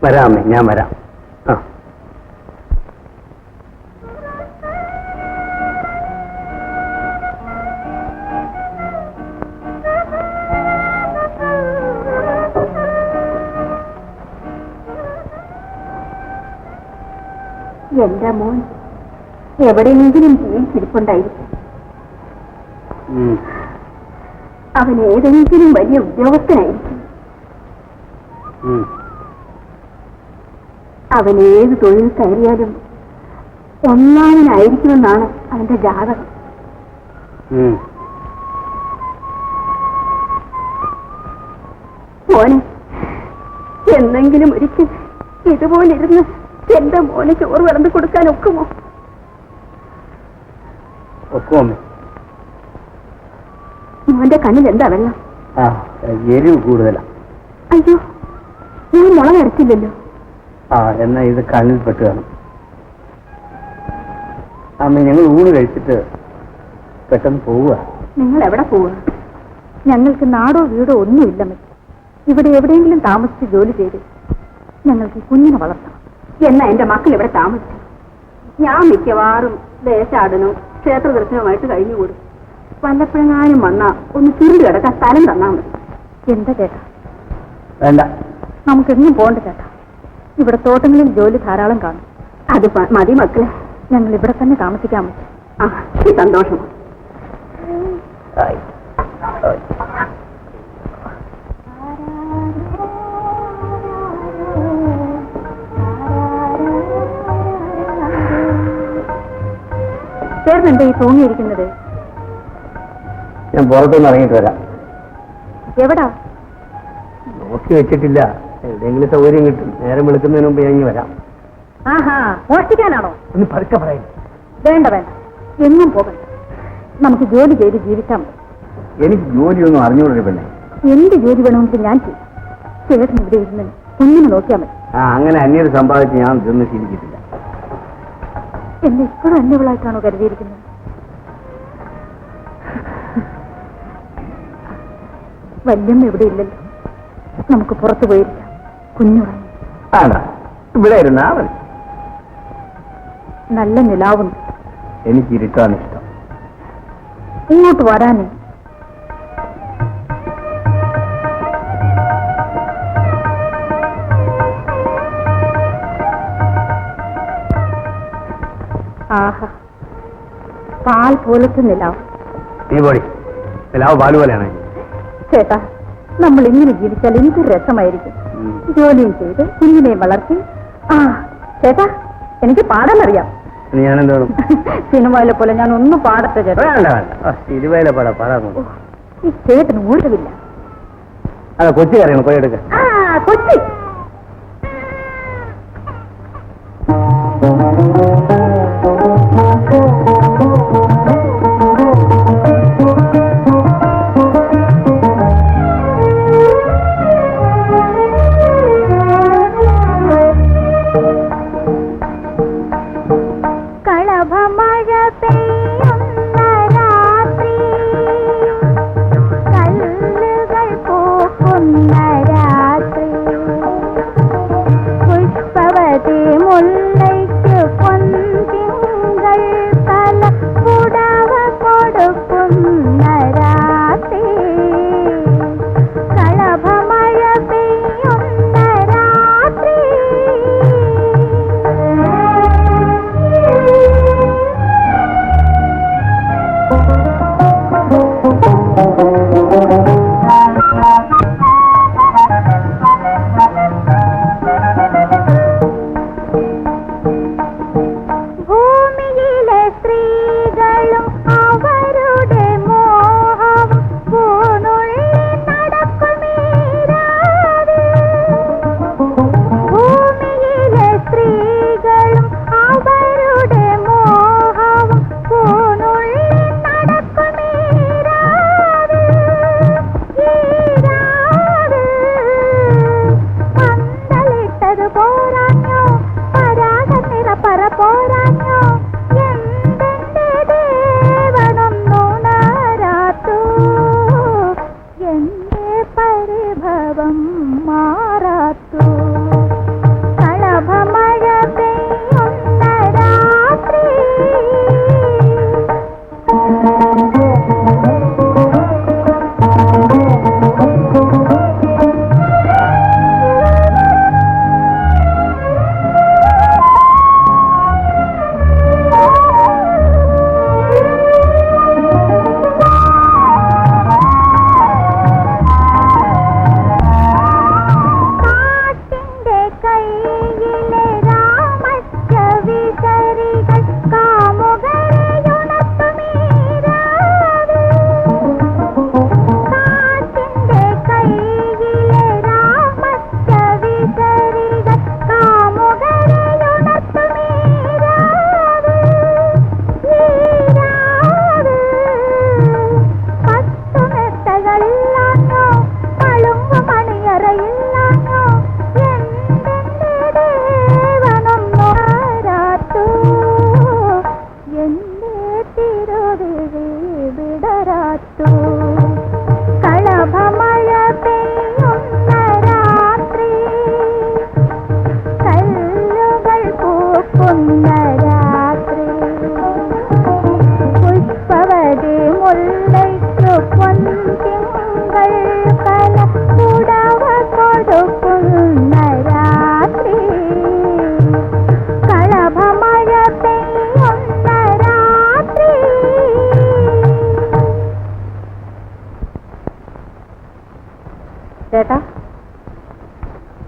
വരാമേ, ഞാൻ വരാം. എന്റെ മോൻ എവിടെയെങ്കിലും ജീവിച്ചിരിപ്പുണ്ടായിരിക്കും. അവൻ ഏതെങ്കിലും വലിയ ഉദ്യോഗസ്ഥനായിരിക്കും. അവൻ ഏത് തൊഴിൽ കയറിയാലും ഒന്നാമനായിരിക്കുമെന്നാണ് അവന്റെ ജാതകം. മോനെ, എന്നെങ്കിലും ഒരിക്കൽ ഇതുപോലെ ഇരുന്ന് എന്റെ മോനെ ചോറ് വിളമ്പി കൊടുക്കാൻ ഒക്കുമോ? മോന്റെ കണ്ണിൽ എന്താ വെള്ളം? എരിവ് കൂടുതലാ. അയ്യോ, ഞാൻ മുളക് അരച്ചില്ലല്ലോ. എന്നാ ഇത് കണ്ണിൽ പെട്ട് കാണും. അമ്മ, ഞങ്ങൾ ഊണ് കഴിച്ചിട്ട് പെട്ടെന്ന് പോവുക. നിങ്ങൾ എവിടെ പോവുക? ഞങ്ങൾക്ക് നാടോ വീടോ ഒന്നുമില്ല. ഇവിടെ എവിടെയെങ്കിലും താമസിച്ച് ജോലി ചെയ്ത് ഞങ്ങൾക്ക് കുഞ്ഞിനെ വളർത്തണം. എന്നാ എന്റെ മക്കൾ ഇവിടെ താമസിച്ചു. ഞാൻ മിക്കവാറും ദേശാടനവും ക്ഷേത്ര ദർശനവുമായിട്ട് കഴിഞ്ഞുകൂടും. വല്ലപ്പോഴെങ്ങാനും വന്നാ ഒന്ന് ചുരുണ്ട് കിടക്കാൻ സ്ഥലം തന്നാ മതി. എന്താ ചേട്ടാ? വേണ്ട, നമുക്കെങ്ങും പോകണ്ട ചേട്ടാ. ഇവിടെ തോട്ടങ്ങളിൽ ജോലി ധാരാളം കാണും. അത് മതി മക്കളെ, ഞങ്ങൾ ഇവിടെ തന്നെ താമസിക്കാൻ പറ്റും. സന്തോഷം. ചേർന്നെന്താ ഈ തൂങ്ങിയിരിക്കുന്നത്? ഞാൻ പുറത്തുനിന്ന് ഇറങ്ങിയിട്ട് വരാം. എവിടാ? നോക്കി വെച്ചിട്ടില്ല. എവിടെയെങ്കിലും സൗകര്യം കിട്ടും. നേരം വിളിക്കുന്നതിന് മുമ്പ് ഞാൻ വരാം. ആഹാ, മോഷ്ടിക്കാനാണോ? ഒന്ന് പതുക്കെ പറയാം. വേണ്ട വേണ്ട, എങ്ങും പോകണ്ട. നമുക്ക് ജോലി ചെയ്ത് ജീവിക്കാൻ മതി. എനിക്ക് ജോലിയൊന്നും അറിഞ്ഞുകൊള്ളു പെണ്ണെ. എന്ത് ജോലി വേണമെങ്കിലും ഞാൻ ചെയ്യും. ചേട്ടൻ ഇവിടെ ഇരുന്ന് കുഞ്ഞിനെ നോക്കിയാൽ മതി. അങ്ങനെ അന്യര് സമ്പാദിച്ച് ഞാൻ ഇതൊന്നും ശീലിച്ചിട്ടില്ല. എന്നെ ഇപ്പോഴും അന്യവളായിട്ടാണോ കരുതിയിരിക്കുന്നത്? വല്യമ്മ ഇവിടെ ഇല്ലല്ലോ. നമുക്ക് പുറത്തു പോയിരിക്കാം. കുഞ്ഞുറങ്ങി. ഇവിടെ ഇരുന്നാ മതി. നല്ല നിലാവുണ്ട്. എനിക്ക് ഇരുട്ടാണ് ഇഷ്ടം. ഇങ്ങോട്ട് വരാനേ. ആഹാ, പാൽ പോലത്തെ നിലാവ്. നീ പോടി, നിലാവ് പാല് പോലെയാണ്. ചേട്ടാ, നമ്മൾ ഇങ്ങനെ ജീവിച്ചാൽ എന്തൊരു രസമായിരിക്കും. ജോലിയും ചെയ്ത് കുഞ്ഞിനെയും വളർത്തി. ചേട്ടാ, എനിക്ക് പാടാനറിയാം. ഞാനെന്തോടും സിനിമയിലെ പോലെ ഞാൻ ഒന്നും പാടട്ടെ ചേട്ടാ? സിനിമയിലെ പാടാ. ഈ ചേട്ടന് ഊഴമില്ല. അതെ, കൊച്ചി അറിയണം. പോയെടുക്ക. കൊച്ചി.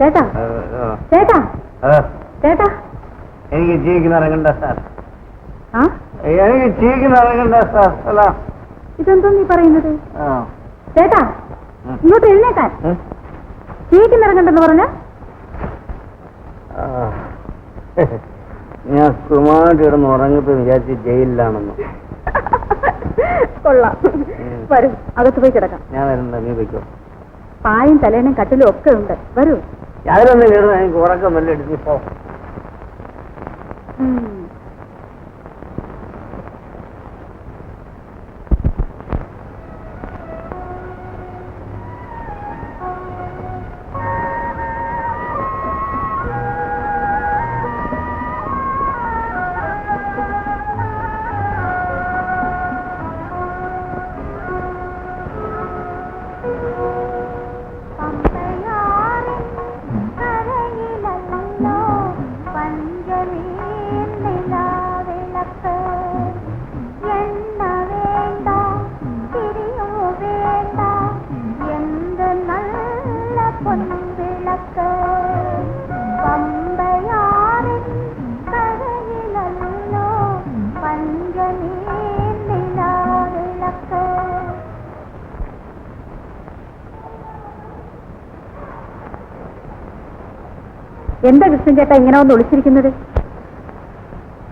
ചേട്ടാ ചേട്ടാ ചേട്ടാ എനിക്ക് ചീക്കിന് ഇറങ്ങണ്ട സാർ. ആ എനിക്ക് ചീക്കിന് ഇറങ്ങണ്ട സാർ. അല്ല ഇതെന്തോ നീ പറയുന്നത്? ചേട്ടാ ഇങ്ങോട്ട് എഴുന്നേക്കാൻ. ചീക്കിനിറങ്ങണ്ടെന്ന് പറഞ്ഞ ഞാൻ സുഖമായിട്ട് കിടന്ന് ഉറങ്ങത്ത് വിചാരിച്ച് ജയിലിലാണെന്ന്. കൊള്ളാം. വരൂ, അകത്ത് പോയി കിടക്കാം. ഞാൻ വരുന്നുണ്ട്, നീ വയ്ക്കോ. പായും തലേനും കട്ടിലും ഒക്കെ ഉണ്ട്. വരൂ. ഞാനൊന്നും കിടന്ന് എനിക്ക് ഉറക്കം വല്ല എടുത്തിപ്പോ. എന്താ കൃഷ്ണൻ ചേട്ടാ ഇങ്ങനെ ഒന്ന് ഒളിച്ചിരിക്കുന്നത്?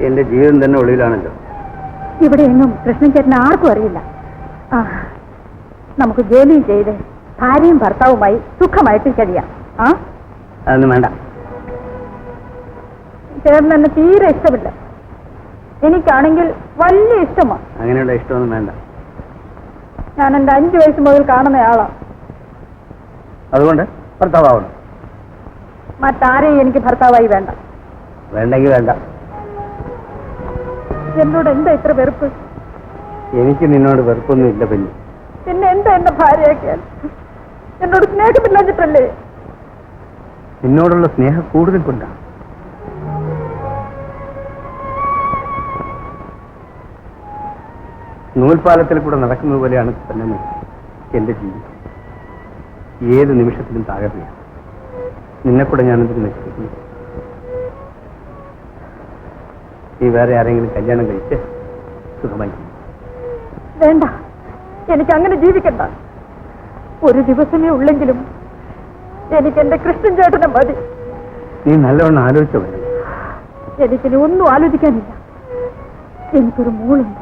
എന്റെ ജീവിതം തന്നെ ഒളിവിലാണല്ലോ. ഇവിടെ എങ്ങും കൃഷ്ണൻ ചേട്ടന് ആർക്കും അറിയില്ല. ആ, നമുക്ക് ജോലിയും ചെയ്ത് ഭാര്യയും ഭർത്താവുമായി സുഖമായിട്ട് കഴിയാം. ആ, അതൊന്നും വേണ്ട. ചേട്ടൻ എന്നെ തീരെ ഇഷ്ടമില്ല. എനിക്കാണെങ്കിൽ വലിയ ഇഷ്ടമാണ്. അങ്ങനെയുള്ള ഇഷ്ടമൊന്നും വേണ്ട. ഞാൻ എന്റെ 5 വയസ്സ് മുതൽ കാണുന്നയാളാ. അതുകൊണ്ട് ഭർത്താവണം. മറ്റാരെയും എനിക്ക് ഭർത്താവായി വേണ്ട. വേണ്ടെങ്കിൽ വേണ്ട. എന്നോട് എന്താ ഇത്ര വെറുപ്പ്? എനിക്ക് നിന്നോട് വെറുപ്പൊന്നും ഇല്ല പെണ്ണി. പിന്നെ എന്താ എന്റെ ഭാര്യയാക്കിയാൽ? എന്നോട് സ്നേഹമില്ലാഞ്ഞിട്ടല്ലേ? നിന്നോടുള്ള സ്നേഹം കൂടുതൽ കൊണ്ടാണ്. നൂൽപാലത്തിൽ കൂടെ നടക്കുന്നത് പോലെയാണ് തന്നെ എന്റെ ജീവിതം. ഏത് നിമിഷത്തിലും താകർച്ചയാണ്. നിന്നെ കൂടെ ഞാനെന്തിനു നശിപ്പിക്കുന്നു? നീ വേറെ ആരെങ്കിലും കല്യാണം കഴിച്ച് സുഖമായി? വേണ്ട, എനിക്ക് അങ്ങനെ ജീവിക്കണ്ട. ഒരു ദിവസമേ ഉള്ളെങ്കിലും എനിക്ക് എന്റെ കൃഷ്ണൻ ചേട്ടനെ മതി. നീ നല്ലവണ്ണം ആലോചിച്ചോ? എനിക്കിനി ഒന്നും ആലോചിക്കാനില്ല. എനിക്കൊരു മോളുണ്ട്,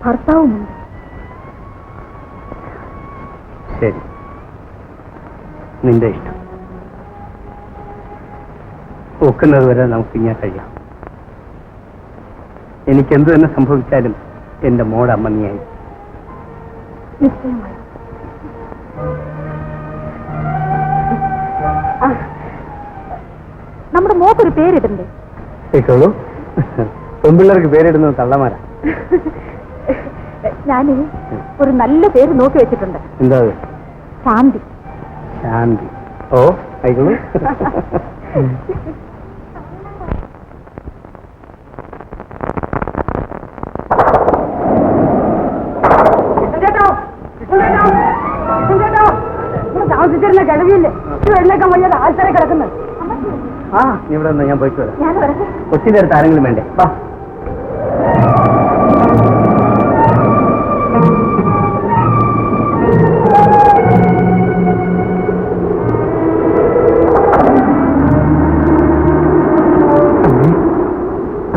ഭർത്താവുമുണ്ട്. ശരി, നിന്റെ ഇഷ്ടം. ഒക്കുന്നത് വരെ നമുക്ക് ഇങ്ങനെ കഴിയാം. എനിക്കെന്തു തന്നെ സംഭവിച്ചാലും എന്റെ മോടെ അമ്മ നീയായി. നിശ്ചയമായി. നമ്മുടെ മോക്കൊരു പേരിടണ്ടേ? കേട്ടോളൂ, പെൺപിള്ളേർക്ക് പേരിടുന്നത് തള്ളമാരാ. ഞാൻ ഒരു നല്ല പേര് നോക്കി വെച്ചിട്ടുണ്ട്. എന്താ? ശാന്തി. ശാന്തി. ഓ, ആയിക്കോളൂ. താമസിച്ചിരുന്ന കിഴവിയില്ലേ വെള്ളേക്കാൻ വയ്യാതെ ആൾക്കാരെ കിടക്കുന്നത്. ആ, ഇവിടെ നിന്ന് ഞാൻ പോയിട്ട് വരാം. ഞാൻ വരട്ടെ. കൊച്ചിന്റെ അടുത്ത് ആരെങ്കിലും വേണ്ടേ? വാ.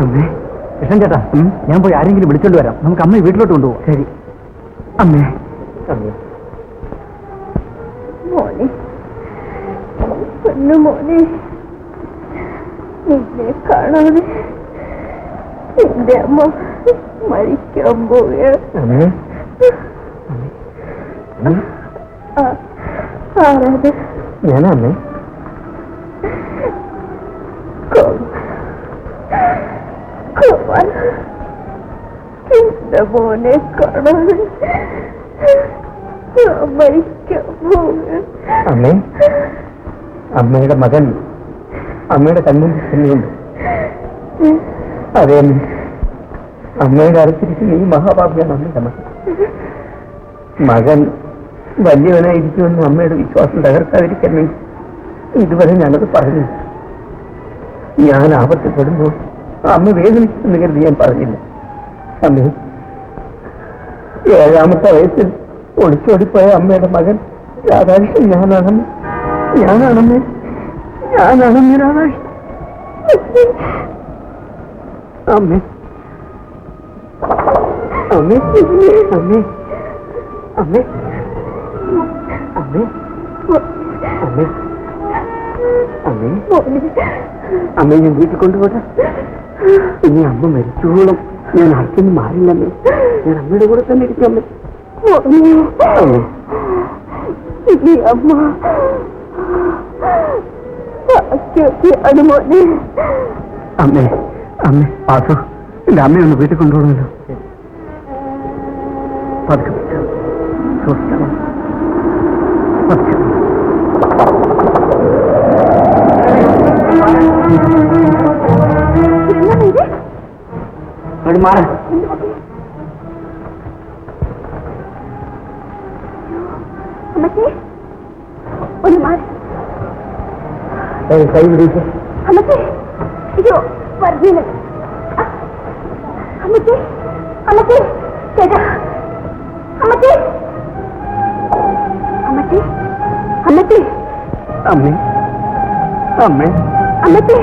അമ്മേ, കൃഷ്ണൻ ചേട്ടാ, ഞാൻ പോയി ആരെങ്കിലും വിളിച്ചോണ്ട് വരാം. നമുക്ക് അമ്മയെ വീട്ടിലോട്ട് കൊണ്ടുപോകാം. ശരി അമ്മേ. മോനെ, പൊന്നുമോനെ, നിന്നെ കാണാതെ എന്റെ അമ്മ മരിക്കാൻ പോവുകയാണ്. ആരാത്? ഞാനാ അമ്മേ. എന്റെ മോനെ കാണാതെ മരിക്കാൻ പോവുകയാണ്. അമ്മേ, അമ്മയുടെ മകൻ അമ്മയുടെ കണ്ണിൽ തന്നെയുണ്ട്. അതെ, അമ്മയുടെ അടുത്തിരിക്കുന്ന ഈ മഹാഭാവിയാണ് അമ്മയുടെ മകൻ. മകൻ വലിയവനായിരിക്കുമെന്ന് അമ്മയുടെ വിശ്വാസം തകർക്കാതിരിക്കാൻ വേണ്ടി ഇതുവരെ ഞാനത് പറഞ്ഞില്ല. ഞാൻ ആപത്തപ്പെടുമ്പോൾ അമ്മ വേദനിച്ചെന്ന് കരുതി ഞാൻ പറഞ്ഞില്ല. അമ്മേ, 7ാമത്തെ വയസ്സിൽ ഒളിച്ചോടിപ്പോയ അമ്മയുടെ മകൻ രാധാകൃഷ്ണൻ ഞാനാണമ്മേ. രാധാകൃഷ്ണൻ. അമ്മേ, അമ്മേ, അമ്മേ, അമ്മേ, അമ്മേ, അമ്മേ, അമ്മേ, അമ്മേ, ഞാൻ വീട്ടിൽ കൊണ്ടുപോട്ടെ. ഇനി അമ്മ മരിച്ചോളും ഞാൻ ആർക്കൊന്നും മാറില്ലമ്മേ. ഞാൻ അമ്മയുടെ കൂടെ തന്നെ ഇരിക്കും. അമ്മേ, അമ്മ അമ്മേ, അമ്മേ, പാസു, എന്റെ അമ്മയൊന്ന് വീട്ടിൽ കൊണ്ടുപോകണമല്ലോ. പതുക്കെ സൂക്ഷിക്കണം. മാറ കൈ പിടിച്ചു. അമ്മച്ചി, അയ്യോ വർദ്ധീന. അമ്മച്ചി, അമ്മച്ചി, ചേട്ടാ, അമ്മച്ചി, അമ്മച്ചി, അമ്മച്ചി, അമ്മേ, അമ്മേ, അമ്മച്ചി,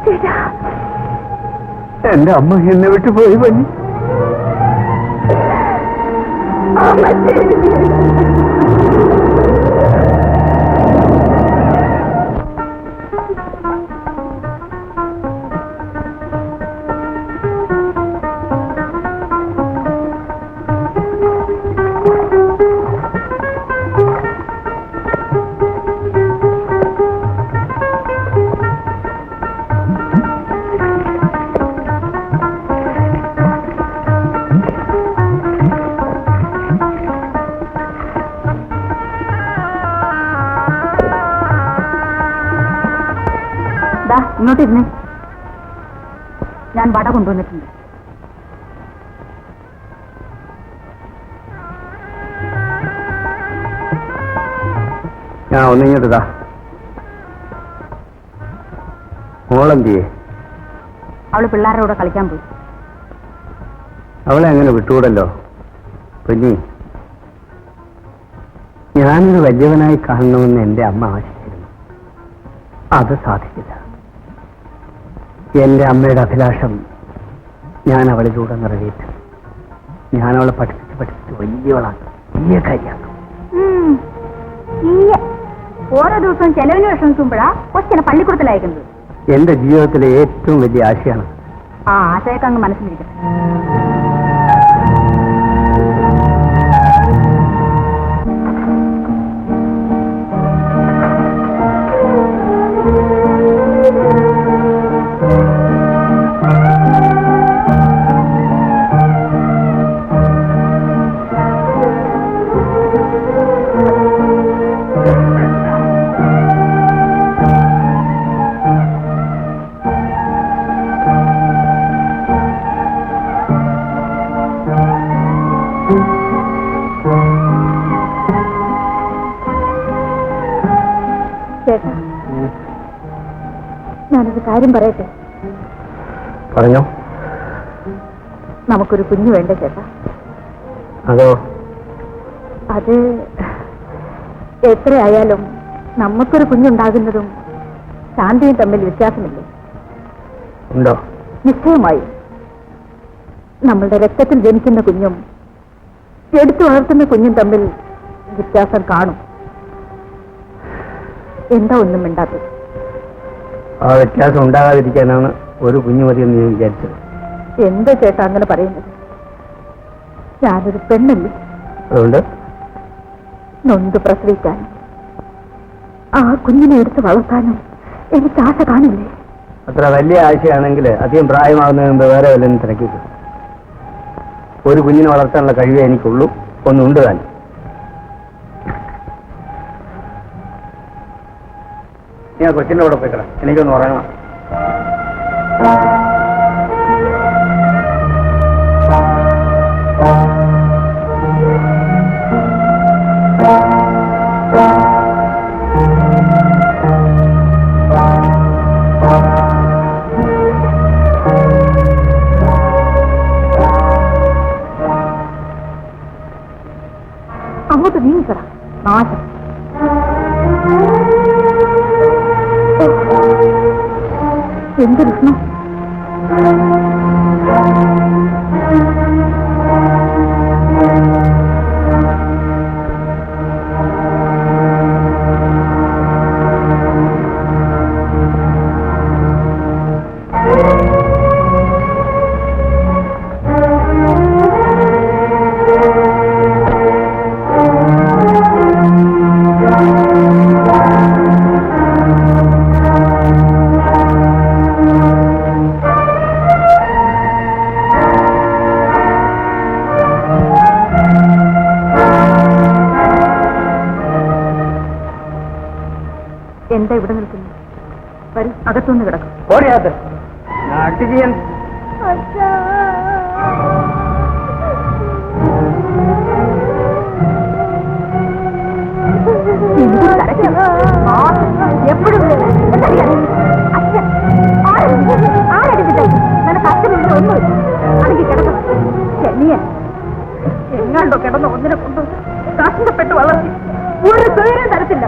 ചേട്ടാ. എന്റെ അമ്മ എന്നെ വിട്ടു പോയി പഞ്ഞി. ഇങ്ങോട്ടിരുന്നേ, ഞാൻ വട കൊണ്ടുവന്നിട്ടുണ്ട്. ഞാൻ ഒന്നിങ്ങോട്ടാ. മോളെന്തിയേ? അവള് പിള്ളേരുടെ കൂടെ കളിക്കാൻ പോയി. അവളെ അങ്ങനെ വിട്ടുകൂടല്ലോ കുഞ്ഞി. ഞാനൊരു വലിയവനായി കാണണമെന്ന് എന്റെ അമ്മ ആശിച്ചിരുന്നു. അത് സാധിച്ചില്ല. എന്റെ അമ്മയുടെ അഭിലാഷം ഞാൻ അവളിലൂടെ നിറവേറ്റും. ഞാൻ അവളെ പഠിപ്പിച്ച് വലിയവളാക്കും, വലിയ കാര്യമാക്കും. ഓരോ ദിവസവും ചെലവിന് വിഷമിക്കുമ്പോഴാ കൊച്ചിനെ പള്ളിക്കൂടത്തിലയക്കുന്നത്. എന്റെ ജീവിതത്തിലെ ഏറ്റവും വലിയ ആശയാണ്. ആ ആശയൊക്കെ അങ്ങ് മനസ്സിലിരിക്കട്ടെ. ചേട്ടാ, ഞാനൊരു കാര്യം പറയട്ടെ. പറഞ്ഞോ. നമുക്കൊരു കുഞ്ഞു വേണ്ടേ ചേട്ടാ? അതോ? അത് എത്രയായാലും നമുക്കൊരു കുഞ്ഞുണ്ടാകുന്നതും ശാന്തിയും തമ്മിൽ വ്യത്യാസമില്ലേ? ഉണ്ടോ? നിശ്ചയമായി. നമ്മളുടെ രക്തത്തിൽ ജനിക്കുന്ന കുഞ്ഞും എടുത്തു വളർത്തുന്ന കുഞ്ഞും തമ്മിൽ വ്യത്യാസം കാണും. എന്താ ഒന്നും മിണ്ടാത്തത്? ആ വ്യത്യാസം ഉണ്ടാകാതിരിക്കാനാണ് ഒരു കുഞ്ഞു മതിയെന്ന് ഞാൻ വിചാരിച്ചത്. എന്താ ചേട്ടാ അങ്ങനെ പറയുന്നത്? ഞാനൊരു പെണ്ണല്ലേ. അതുകൊണ്ട് നൊന്ത് പ്രസവിക്കാനും ആ കുഞ്ഞിനെ എടുത്ത് വളർത്താനും എനിക്ക് ആശ കാണില്ലേ? അത്ര വലിയ ആശയാണെങ്കിൽ അധികം പ്രായമാകുന്നതിന് മുമ്പ് വേറെ വല്ലതും തിരക്കിക്കും. ഒരു കുഞ്ഞിനെ വളർത്താനുള്ള കഴിവേ എനിക്കുള്ളൂ. ഒന്നുണ്ട് താൻ. ഞാൻ കൊച്ചിൻ്റെ കൂടെ പോയിക്കണം. എനിക്കൊന്ന് ഉറങ്ങണം. എന്ത് വിഷ്ണു? എന്താ ഇവിടെ നിൽക്കുന്നു? വരും, അകത്തുനിന്ന് കിടക്കും. ഓടിയാത്ത നാട്ടു ചെയ്യാൻ എപ്പോഴും ആരടിച്ചിട്ട് നിനക്ക് അച്ഛനില്ല ഒന്നുമില്ല. അടങ്ങി കിടക്കും. ചെന്നിയൻ എങ്ങാണ്ടോ കിടന്ന് ഒന്നിനെ കൊണ്ട് കഷ്ടപ്പെട്ട് വളർത്തി ഒരു സ്വയം തരത്തില്ല.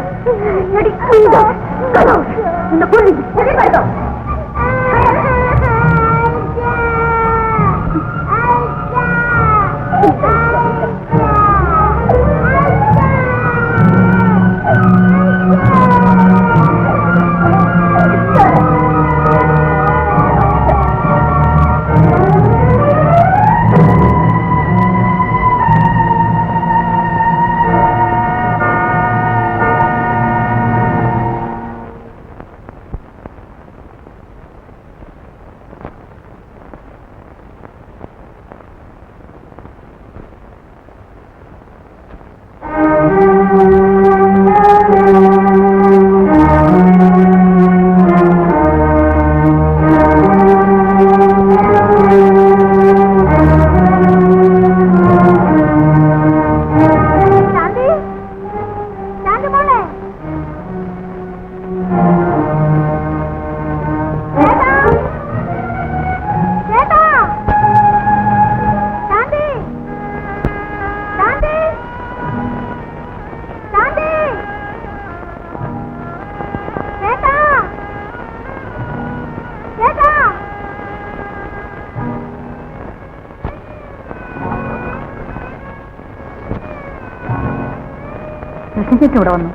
കൃഷ്ണചേട്ടൻ ഇവിടെ വന്നു.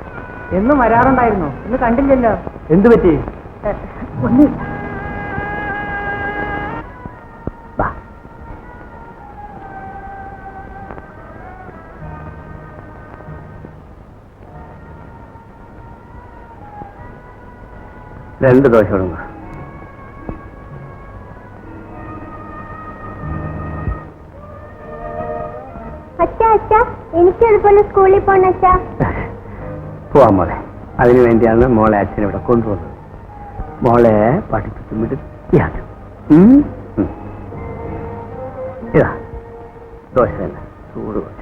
എന്നും വരാറുണ്ടായിരുന്നു, ഇന്ന് കണ്ടില്ലല്ലോ. എന്തു പറ്റി? ഒന്നും രണ്ട് ദോശ കൊടുങ്ങ. എനിക്കെളുപ്പം സ്കൂളിൽ പോണ. പോവാം മോളെ. അതിനു വേണ്ടിയാണ് മോളെ അച്ഛൻ ഇവിടെ കൊണ്ടുവന്നത്. മോളെ പഠിപ്പിച്ച് മിടുക്കിയാക്കും. ഇതാ ദോശ തന്നെ, ചൂട് ദോശ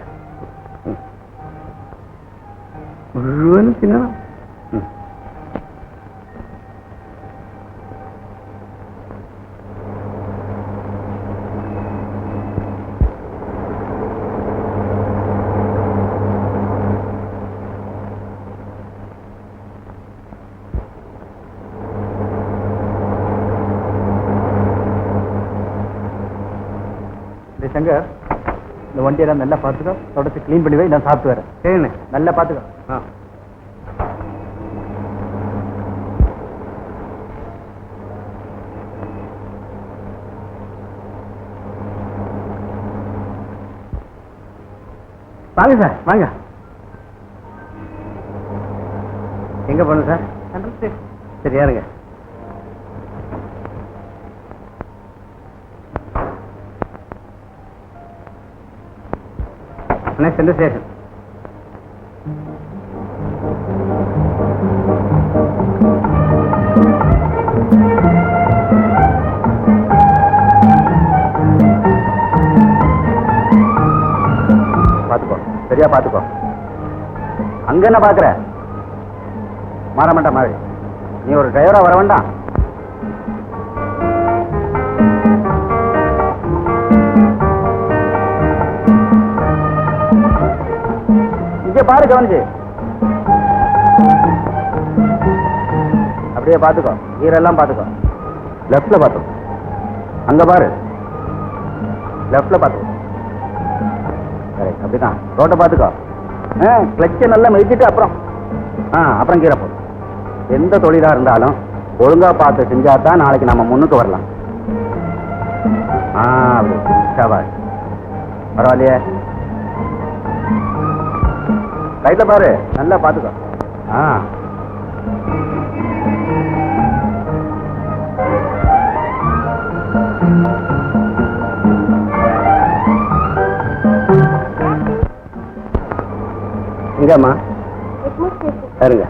മുഴുവനും തിന്നണം. சங்கர், இந்த வண்டியெல்லாம் நல்லா பார்த்துக்கோ, தொடச்சு கிளீன் பண்ணி வை, நான் சாப்பிட்டு வரேன். சரிண்ணே, நல்லா பார்த்துக்கோ. வாங்க சார், வாங்க. எங்க போகணும் சார்? சரி, யாருங்க? Central station. பாத்துக்கோ, சரியா பாத்துக்கோ. அங்க என்ன பாக்குற? மாற மாட்டா மாதிரி. நீ ஒரு டிரைவரா வர வேண்டாம். இங்க பாரு, கவனிச்சு அப்படியே வழியை பார்த்துக்கோ, ஈரெல்லாம் பார்த்துக்கோ. லெஃப்ட்ல பார்த்துக்கோ, அங்க பாரு, லெஃப்ட்ல பார்த்துக்கோ. சரி, அப்படிதான். ரோட்டை பார்த்துக்கோ. கிளச்சை நல்லா மிதிச்சுட்டு அப்புறம் கீரை போ. எந்த தொழிலா இருந்தாலும் ஒழுங்கா பார்த்து செஞ்சா தான் நாளைக்கு நம்ம முன்னுக்கு வரலாம். அப்படி சவால் பரவாயில்லையே. ரைட்ல பாரு, நல்லா பார்த்துக்கோ. எங்கம்மா சரிங்க.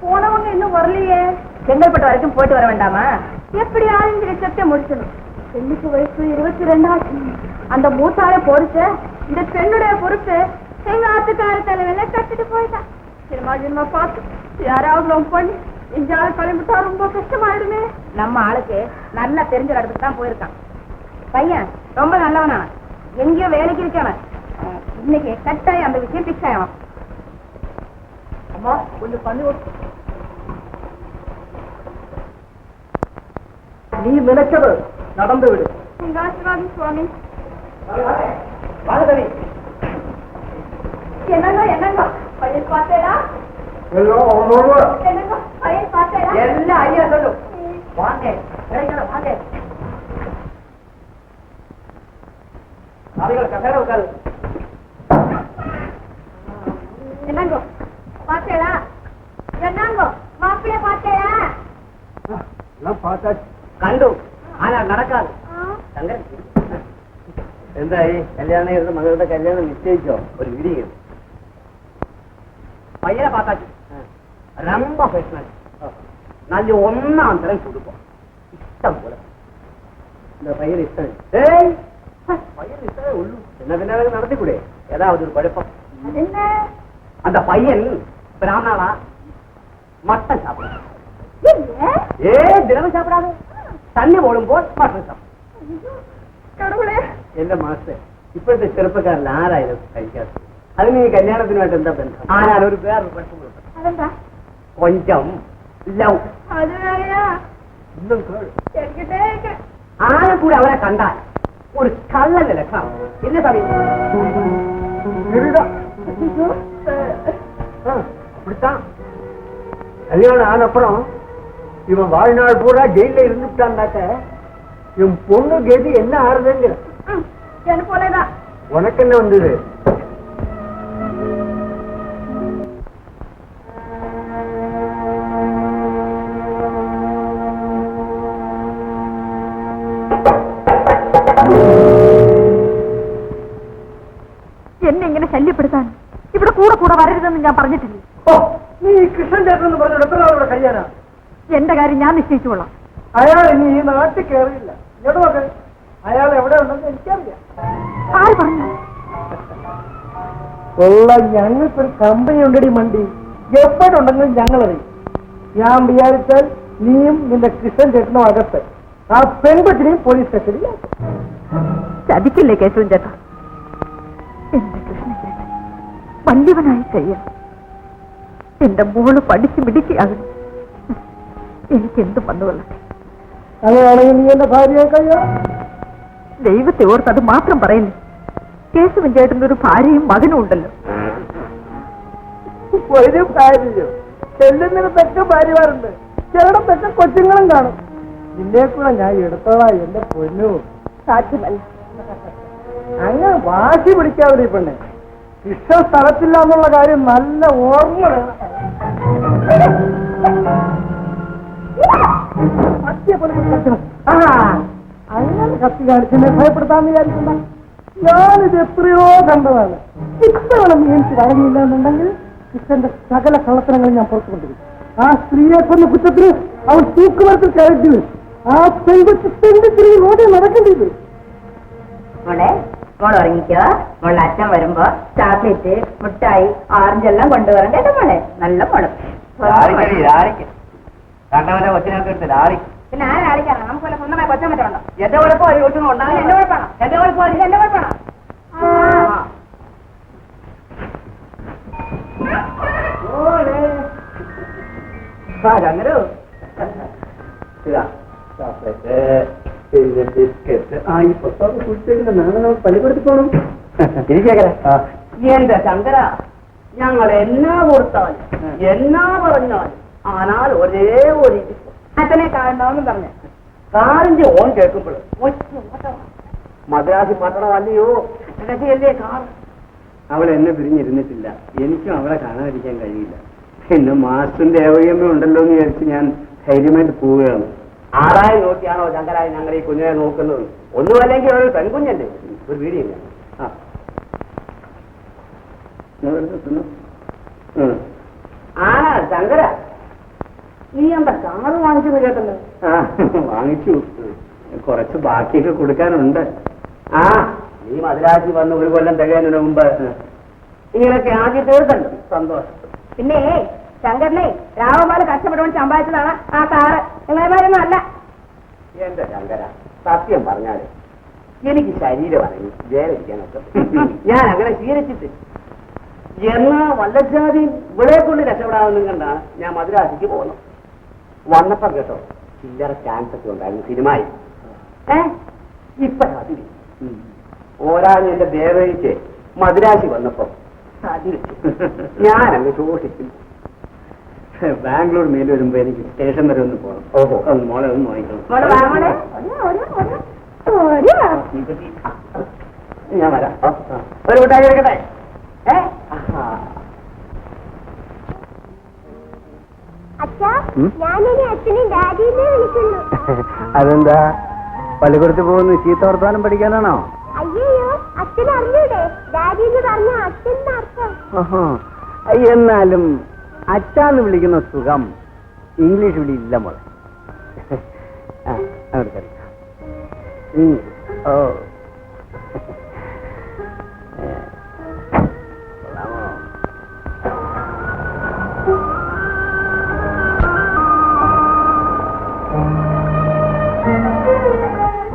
போனவங்க இன்னும் வரலையே. செங்கல்பட்டு வரைக்கும் போயிட்டு வர வேண்டாமா? எப்படி 5 லட்சத்தை முடிச்சணும். பெண்ணுக்கு வயசு 22 ஆச்சு. அந்த மூத்தாரை பொறுத்து இந்த பெண்ணுடைய பொறுத்து எங்க ஆத்துக்கார தலைவல கட்டிட்டு போயிட்டான். சினிமா பார்த்து யாராவது லவ் பண்ணி எங்கேயாவது கிளம்பிட்டா ரொம்ப கஷ்டமாயிடுமே. நம்ம ஆளுக்கு நல்லா தெரிஞ்ச இடத்துக்கு தான் போயிருக்கான். பையன் ரொம்ப நல்லவனா, எங்கேயோ வேலைக்கு இருக்கான. இன்னைக்கு கட்டாயம் அந்த விஷயம் பிக்ஸ் ஆகணும். அம்மா கொஞ்சம் பண்ணி நீ நினைச்சது நடந்து விடு. உங்க ஆசீர்வாதம் சுவாமி. என்னங்க பையன் பார்த்தேடா? என்னங்க பையன் பார்த்தேடா? எல்லாம் ஐயா சொல்லு. வாங்க வாங்க. கசர உட்காரு. என்னங்கோ பார்த்தேடா? என்னங்கோ மாப்பிள்ளை பார்த்தேடா? எல்லாம் பார்த்தாச்சு. கண்டு ஆனா நடக்காது. എന്തായി? കല്യാണം ഇരുന്ന് മകളുടെ കല്യാണം നിശ്ചയിച്ചോ? ഒരു വീഡിയോ பையனை பார்த்தாச்சு. ரொம்ப பேசினாச்சு. நல்ல 1ஆம் தரம் கொடுப்போம். இஷ்டம் போல. இந்த பையன் இஷ்டம். பையன் இஷ்டம் உள்ளு என்ன பின்னாலும் நடத்திக்கூடே. ஏதாவது ஒரு குழப்பம். என்ன அந்த பையன் பிராமணாவா மட்டன் சாப்பிடுறான். தினமும் சாப்பிடாது. தண்ணி ஓடும் போல் மட்டன் சாப்பிடும். கடவுளே എന്റെ മാസ്റ്റർ ഇപ്പോഴത്തെ ചെറുപ്പക്കാരിൽ ആരായാലും കഴിക്കാത്ത. അതിന് ഈ കല്യാണത്തിനുമായിട്ട് എന്താ ബന്ധം? ആരാലും വേറൊരു പ്രശ്നം അതെന്താ? കൊഞ്ചം ലവ്. അത് വേറെയാ. ഇന്നും കേൾ. കേൾക്കട്ടെ. ആരെ കൂടെ അവരെ കണ്ടാൽ ഒരു കള്ളന്റെ ലക്ഷണം. ഇല്ല സമയം அப்படித்தான். கல்யாணம் ஆனப்புறம் இவன் வாழ்நாள் பூரா ஜெயில இருந்துட்டான்னாக்க இவன் பொண்ணு கெதி என்ன ஆறுதுங்கிற. என்ன போலதான். உனக்கு என்ன வந்தது? എന്നെ ഇങ്ങനെ ശല്യപ്പെടുത്താൻ ഇവിടെ കൂടെ വരരുതെന്ന് ഞാൻ പറഞ്ഞിട്ടില്ലേ? നീ കൃഷ്ണൻ ചേട്ടൻ പറഞ്ഞ എത്ര കല്യാണം? എന്റെ കാര്യം ഞാൻ നിശ്ചയിച്ചോളാം. അയാൾ ഇനി ഈ നാട്ടിൽ കയറിയില്ല. ഇങ്ങോട്ട് അയാൾ എവിടെ ഉണ്ടെന്ന് എനിക്കറിയാം. ആര് പറഞ്ഞു? ഉള്ള ഞങ്ങൾക്കൊരു കമ്പനി ഉണ്ടടി മണ്ടി. എപ്പോഴുണ്ടെങ്കിലും ഞങ്ങളറിയും. ഞാൻ വിചാരിച്ചാൽ നീയും നിന്റെ കൃഷ്ണൻ ചേട്ടനും അകത്ത്, ആ പെൺകൊച്ചിനെയും പോലീസ് സ്റ്റേഷനിൽ ചതിക്കില്ലേ കേശവൻ ചേട്ടാ? എന്റെ കൃഷ്ണൻ ചേട്ടൻ വല്യവനായി കഴിയണം. എന്റെ മോള് പഠിച്ചു മിടിക്കുകയാകണം. എനിക്കെന്ത് വന്നുകൊള്ളട്ടെ. അങ്ങനെയാണെങ്കിൽ നീ എന്റെ ഭാര്യയെ കഴിയണം. ദൈവത്തെ ഓർത്ത് അത് മാത്രം പറയുന്നു. കേശവൻ ചേട്ടൻ്റെ ഒരു ഭാര്യയും മകനും ഉണ്ടല്ലോ. ഒരു ഭാര്യയോ? ചെല്ലുന്നിടത്തൊക്കെ ഭാര്യമാരുണ്ട്, ചിലയിടത്തൊക്കെ കൊച്ചുങ്ങളും കാണും. നിന്നെ കൂടെ ഞാൻ എടുത്തോളാ എന്റെ പൊന്നു. സാധ്യമല്ല. അങ്ങനെ വാശി പിടിക്കാതെ പെണ്ണെ. ഇഷ്ടം സ്ഥലത്തില്ല എന്നുള്ള കാര്യം നല്ല ഓർമ്മ വേണം. അങ്ങനെ കത്തി കാണിച്ചെന്നെ ഭയപ്പെടുത്താന്ന് വിചാരിക്കണ്ട. ഞാനിത് എത്രയോ കണ്ടതാണ്. ഇത്തവണ നീ എനിക്ക് വഴങ്ങിയില്ല എന്നുണ്ടെങ്കിൽ ഇഷ്ടന്റെ സകല കള്ളത്തരങ്ങളും ഞാൻ പുറത്തു കൊണ്ടിരിക്കും. ആ സ്ത്രീയെ കൊന്ന കുറ്റത്തിന് അവൻ തൂക്കുമരത്തിൽ കയറ്റി ആ പെൺകുട്ടി റോഡിൽ നടക്കേണ്ടത്. മോളെ മോൾ ഉറങ്ങിക്കോ. മോളുടെ അച്ഛൻ വരുമ്പോ ചോക്ലേറ്റ് മുട്ടായി ഓറഞ്ചെല്ലാം കൊണ്ടുവരാൻ കേട്ടോ മോളെ. നല്ല മോള്. കണ്ടവന്റെ കൊച്ചിനൊക്കെ എടുത്ത് ലാളിക്കും. പിന്നെ ആരാളിക്കാണ്? നമുക്ക് സ്വന്തമായി കൊച്ചാൻ പറ്റുണ്ടോ? എന്റെ കുഴപ്പമായി കൊച്ചിനും ഉണ്ടാകും. എന്റെ കുഴപ്പമാണോ? എന്റെ കുഴപ്പമായി എന്റെ കുഴപ്പമാണോ? ചങ്ങരു ബിസ്ക്കറ്റ്. ഈ പുസ്തകം കുടിച്ചേക്കുന്ന നാളെ പള്ളിക്കൂടത്തിൽ പോകണം. എന്റെ ശങ്കര, ഞങ്ങൾ എന്നാ കൊടുത്താലും എന്നാ പറഞ്ഞാലും ஆனால் ഒരേ ഒരു അച്ഛനെ കാണണമെന്നും പറഞ്ഞു. കാറിന്റെ ഓൺ കേൾക്കുമ്പോൾ മദ്രാസി പട്ടണമല്ലയോ അല്ലേ കാർ. അവൾ എന്നെ പിരിഞ്ഞിരുന്നിട്ടില്ല. എനിക്കും അവളെ കാണാതിരിക്കാൻ കഴിയില്ല. പിന്നെ മാസ്റ്ററിന്റെ ഏവയമ്മ ഉണ്ടല്ലോ എന്ന് വിചാരിച്ച് ഞാൻ ധൈര്യമായിട്ട് പോവുകയാണ്. ആറായി നോക്കിയാണോ ശങ്കരായി ഞങ്ങൾ ഈ കുഞ്ഞിനെ നോക്കുന്നത്? ഒന്നുമല്ലെങ്കിൽ ഒരു പെൺകുഞ്ഞല്ലേ. ഒരു വീഡിയോ ആനാ ശങ്കര, നീ എന്താ കാറ് വാങ്ങിച്ചെന്ന് കേട്ടല്ലോ? വാങ്ങിച്ചു. കുറച്ച് ബാക്കിയൊക്കെ കൊടുക്കാനുണ്ട്. നീ മദ്രാസി വന്ന് ഒരു കൊല്ലം തികയുന്നതിന് മുമ്പ് ഇങ്ങനെയൊക്കെ ആദ്യം തീർക്കല്ലോ. സന്തോഷം. പിന്നെ ശങ്കരനെ രാമപാല് കഷ്ടപ്പെട്ടുകൊണ്ട് സമ്പാദിച്ചതാണ് ആ കാറ്. നിങ്ങളെമാരൊന്നും അല്ല. എന്റെ ശങ്കര, സത്യം പറഞ്ഞാല് എനിക്ക് ശരീരം അനങ്ങി വേദനിക്കാനൊക്കെ ഞാൻ അങ്ങനെ ശീലിച്ചിട്ട് എന്നാ വല്ലജാതി ഇവിടെ കൊണ്ട് രക്ഷപ്പെടാമെന്നും കണ്ടാണ് ഞാൻ മദ്രാസിക്ക് പോകുന്നത്. വന്നപ്പം കേട്ടോ ചില്ലറ ചാൻസ് ഒക്കെ ഉണ്ടായിരുന്നു സിനിമയിൽ. ഇപ്പൊ അതിൽ ഓരാണ് എന്റെ ദേവയ്ക്ക് മദ്രാസി വന്നപ്പോ ഞാനങ്ങ് ശോഷിച്ചു. ബാംഗ്ലൂർ മേൽ വരുമ്പോ എനിക്ക് സ്റ്റേഷൻ വരെ ഒന്ന് പോകണം. ഓഹോ, മോളെ ഒന്ന് വാങ്ങിക്കണം. ഞാൻ വരാം. ഒരു കൂട്ടായി എടുക്കട്ടെ. അതെന്താ? പള്ളിക്കൂടത്തിൽ പോകുന്നു ചീത്ത വർത്താനം പഠിക്കാനാണോ? അയ്യോ, അച്ഛൻ അറിഞ്ഞൂടെ? ഡാഡിന്ന് പറഞ്ഞ അച്ഛൻ അർത്ഥം. എന്നാലും അച്ഛാന്ന് വിളിക്കുന്ന സുഖം ഇംഗ്ലീഷ് വിളിയില്ല മോളെ.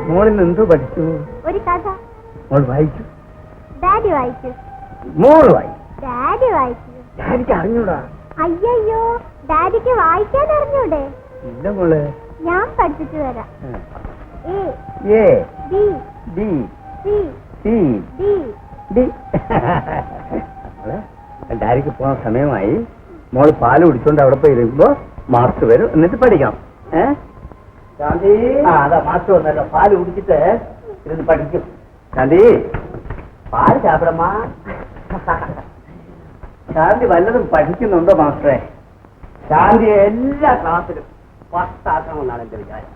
മോളിന്ന് എന്തോ പഠിച്ചു? ഒരു കഥ. മോൾ വായിച്ചു? ഡാഡി വായിച്ചു. മോൾ വായിച്ചു? ഡാഡി വായിച്ചു. ഡാഡിക്ക് അറിഞ്ഞൂടാ? അയ്യോ, ഡാഡിക്ക് വായിക്കാൻ അറിഞ്ഞൂടെ? ഇല്ല മോളെ. ഞാൻ പഠിപ്പിച്ചു തരാം. A B B C C D D. ഡാഡിക്ക് പോകാൻ സമയമായി. മോള് പാല് കുടിച്ചോണ്ട് അവിടെ പോയി ഇരുമ്പോ മാസ്റ്റർ വരും. എന്നിട്ട് പഠിക്കാം. ശാന്തി, അതാ മാസ്റ്റർ വന്നല്ലോ. പാല് കുടിച്ചിട്ട് ഇരുന്ന് പഠിക്കും. ശാന്തി, പാല് ചാപ്പിടമ്മാ. ശാന്തി വല്ലതും പഠിക്കുന്നുണ്ടോ മാസ്റ്ററെ? ശാന്തി എല്ലാ ക്ലാസ്സിലും ഫസ്റ്റാക്കണമെന്നാണ് എന്റെ വിചാരം.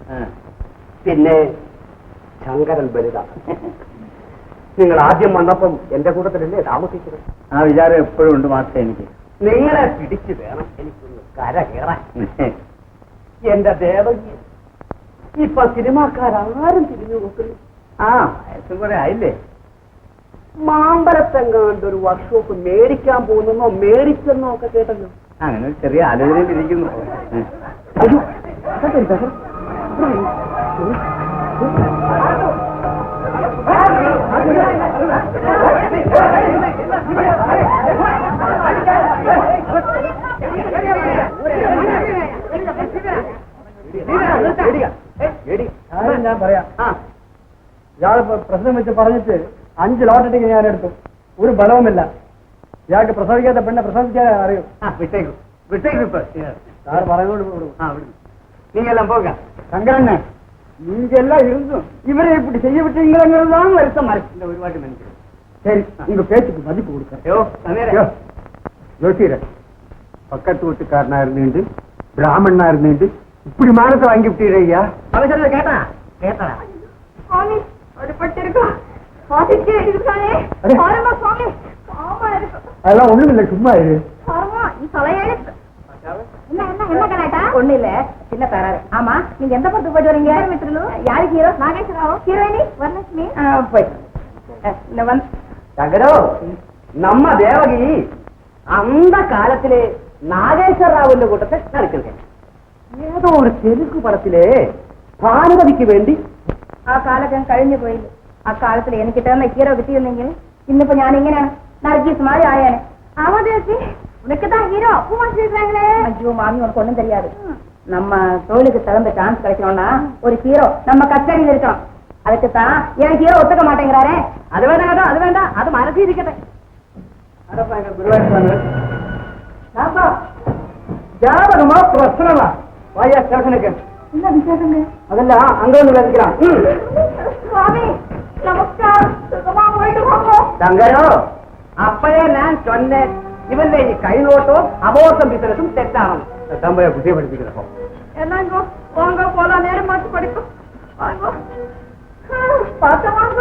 പിന്നെ ശങ്കരൻ ബലിത. നിങ്ങൾ ആദ്യം വന്നപ്പം എന്റെ കൂട്ടത്തിലല്ലേ താമസിച്ചത്? ആ വിചാരം എപ്പോഴും ഉണ്ട് മാസ്റ്റർ എനിക്ക്. നിങ്ങളെ പിടിച്ചു വേണം എനിക്കൊന്ന് കര കയറാൻ. എന്റെ ദേവകി ഇപ്പൊ സിനിമാക്കാരും തിരിഞ്ഞു നോക്കുന്നു. വയസ്സും കൂടെ ആയില്ലേ? മാമ്പലത്തെങ്ങാണ്ട് ഒരു വർക്ക്ഷോപ്പ് മേടിക്കാൻ പോകുന്നോ മേടിച്ചെന്നോ ഒക്കെ കേട്ടല്ലോ. അങ്ങനെ ഒരു ചെറിയ ആലോചനയിലിരിക്കുന്നു. ഞാൻ പറയാം. ഇയാളെ പ്രശ്നം വെച്ച് പറഞ്ഞിട്ട് 5 ലോട്ടറിക്ക് ഞാൻ എടുത്തു. ഒരു ബലവുമില്ല. ഇയാൾക്ക് പ്രസവിക്കാത്ത പെണ്ണെ പ്രസവിക്കാൻ അറിയും. വിട്ടേക്കും വിട്ടേക്കും. ഇപ്പൊ സാറ് പറയുന്നോട് നീങ്ങെല്ലാം പോകാം. ശങ്കരണ്ണെ, நீங்கெல்லாம் இருந்தும் இவரை இப்படி செய்ய விட்டீங்களா வருத்தம் மறைச்சு ഒരുപാട് മനസ്സിലായി. சரி, உங்க பேச்சுக்கு மதிப்பு கொடுக்க. ஜோசியர பக்கத்து வீட்டுக்காரனா இருந்துட்டு பிராமணனா இருந்துட்டு இப்படி மானத்தை வாங்கி விட்டீரையா? அவன் சொல்றத கேட்டா கேட்டா அதெல்லாம் ஒண்ணும் இல்லை, சும்மா இரு. என்ன என்ன கலாட்டா? ஒண்ணு இல்ல, சின்ன தராரு. ஆமா, நீங்க எந்த படத்துக்கு போயிட்டு வரீங்க? யாரு ஹீரோ? நாகேஸ்வரராவோ? ஹீரோயினி வரலட்சுமி. போய் தகரோ, நம்ம தேவகி அந்த காலத்திலே நாகேஸ்வரராவின் கூட்டத்தை நடிச்சிருக்கேன். ஏதோ ஒரு தெலுங்கு படத்திலே பானுமதிக்கு வேണ്ടി ആ കാലം കഴിഞ്ഞു പോയില്ല. ആ കാലത്തിൽ എനിക്കിട്ട് ഹീറോ കിട്ടിയിരുന്നെങ്കിൽ ഇന്നിപ്പോ ഞാൻ ഇങ്ങനെയാണ് നർഗീസ് മാറി ആയാണ്. ആവാദേച്ചി உனக்குதான் ஹீரோ அப்போ மாத்திட்டாங்களே. ஐயோ மாமி, உனக்கு ஒண்ணும் தெரியாது. நம்ம தொழிலுக்கு தகுந்த சான்ஸ் கிடைக்கணும்னா ஒரு ஹீரோ நம்ம கச்சேரியில் இருக்கணும். அதுக்குத்தான் என் ஹீரோ ஒத்துக்க மாட்டேங்கிறாரே. அது வேண்டாம், அது வேண்டாம், அது மனசு இருக்கட்ടെ. ஜாதகமா பிரச்சனமா வாயா ஸ்டேஷனுக்கு. என்ன விசேஷங்க? அதெல்லாம் அங்க வந்து விளக்கிக்கலாம். சுவாமி நமஸ்காரம். சுகமா போயிட்டு வாங்க. தங்கரோ, அப்பயே நான் சொன்னேன், இவன் கை நோட்டும் அபோசம் பிசினஸும் தெட்டாகும். தம்பைய புத்தியப்படுத்திக்கிறோம். என்னங்கோ வாங்க போலாம், நேரம் மாற்றி படிக்கும். வாங்க பார்த்த வாங்க.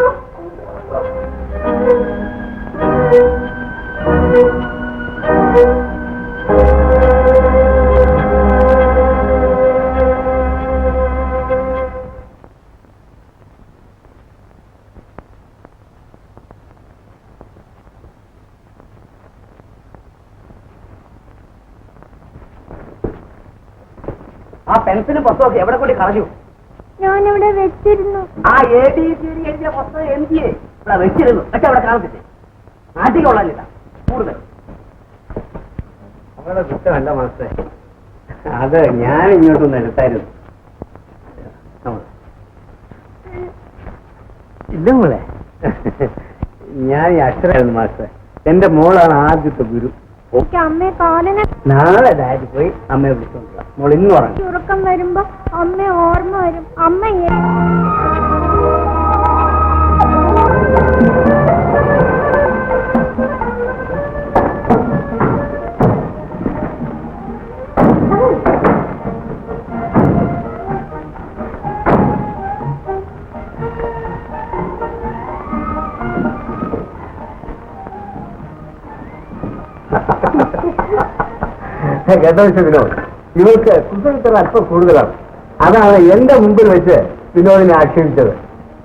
ആ പെൻസിന് പുസ്തകമൊക്കെ എവിടെ കൂടി കളഞ്ഞു? ഞാനിവിടെ വെച്ചിരുന്നു. ആ ABCD എഴുതിയ പുസ്തകം എന്തിയെ ഇവിടെ വെച്ചിരുന്നു? പക്ഷെ അവിടെ കാണത്തില്ലേ? നാട്ടിൽ കൊള്ളാനില്ല കൂടുതൽ. അവളുടെ കുറ്റമല്ല മാസ്റ്റേ, അത് ഞാൻ ഇങ്ങോട്ടൊന്ന് എടുത്തായിരുന്നു. ഇല്ല മോളെ, ഞാൻ ഈ അക്ഷരായിരുന്നു മാസ്റ്റേ. എന്റെ മോളാണ് ആദ്യത്തെ ഗുരു. അമ്മയെ കാണാൻ നാളെ ഡാഡി പോയി അമ്മയെ വിളിച്ചോണ്ടില്ല. മോൾ ഇന്ന് പറഞ്ഞു. ഉറക്കം വരുമ്പോ അമ്മ ഓർമ്മ വരും. അമ്മ കേട്ടോ വിനോദ്, ഇവൾക്ക് കുസൃത്തരം അല്പം കൂടുതലാണ്. അതാണ് എന്റെ മുമ്പിൽ വെച്ച് വിനോദിനെ ആക്ഷേപിച്ചത്.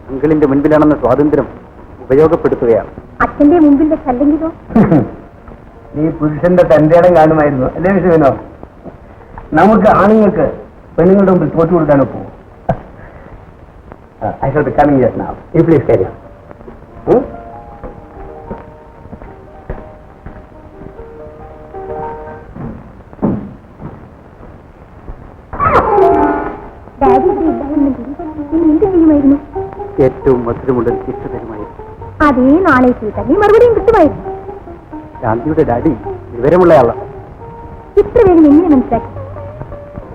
അങ്കിളിന്റെ മുൻപിലാണെന്ന സ്വാതന്ത്ര്യം ഉപയോഗപ്പെടുത്തുകയാണ്. അച്ഛന്റെ മുമ്പിൽ വെച്ചല്ലെങ്കിലോ? നീ പുരുഷന്റെ തന്റെ ഇടം കാണുമായിരുന്നു അല്ലേ മിസ്റ്റർ വിനോദ്? നമുക്ക് ആണുങ്ങൾക്ക് പെണ്ണുങ്ങളുടെ മുമ്പിൽ തോറ്റു കൊടുക്കാനോ പോകും. I shall be coming just now. You please carry on. ഏറ്റവും മധുരമുള്ള ശിക്ഷ തരുമായിരുന്നു. അതേ നാളെ ചെയ്ത നീ മറുപടിയും കിട്ടുമായിരുന്നു. ശാന്തിയുടെ ഡാഡി വിവരമുള്ളയാളാണ്. ഇത്ര വേഗം എങ്ങനെ മനസ്സിലാക്കി?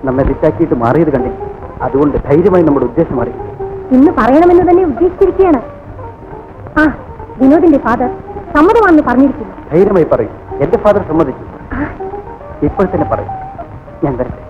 നമ്മെ തെറ്റാക്കിയിട്ട് മാറിയത് കണ്ടില്ല. അതുകൊണ്ട് ധൈര്യമായി നമ്മുടെ ഉദ്ദേശം മാറി. ഇന്ന് പറയണമെന്ന് തന്നെ ഉദ്ദേശിച്ചിരിക്കുകയാണ്. ആ വിനോദിന്റെ ഫാദർ സമ്മതമാണെന്ന് പറഞ്ഞിരിക്കുന്നു. ധൈര്യമായി പറയും. എന്റെ ഫാദർ സമ്മതിച്ചു. ഇപ്പോൾ തന്നെ പറയും. ഞാൻ വരട്ടെ.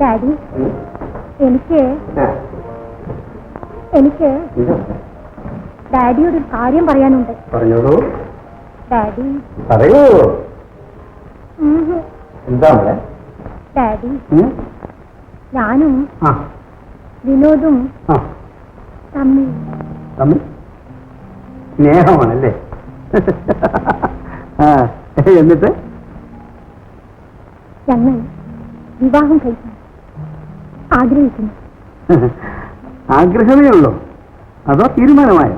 ഡാഡി, എനിക്ക് ഡാഡിയോട് ഒരു കാര്യം പറയാനുണ്ട്. പറഞ്ഞോളൂ. ഡാഡി പറയൂ. എന്താ ഡാഡി, ഞാനും വിനോദും തമ്മിൽ സ്നേഹമാണല്ലേ? എന്നിട്ട് ഞങ്ങൾ വിവാഹം കഴിക്കാൻ ആഗ്രഹിക്കുന്നു. ആഗ്രഹമേ ഉള്ളൂ അതോ തീരുമാനമായോ?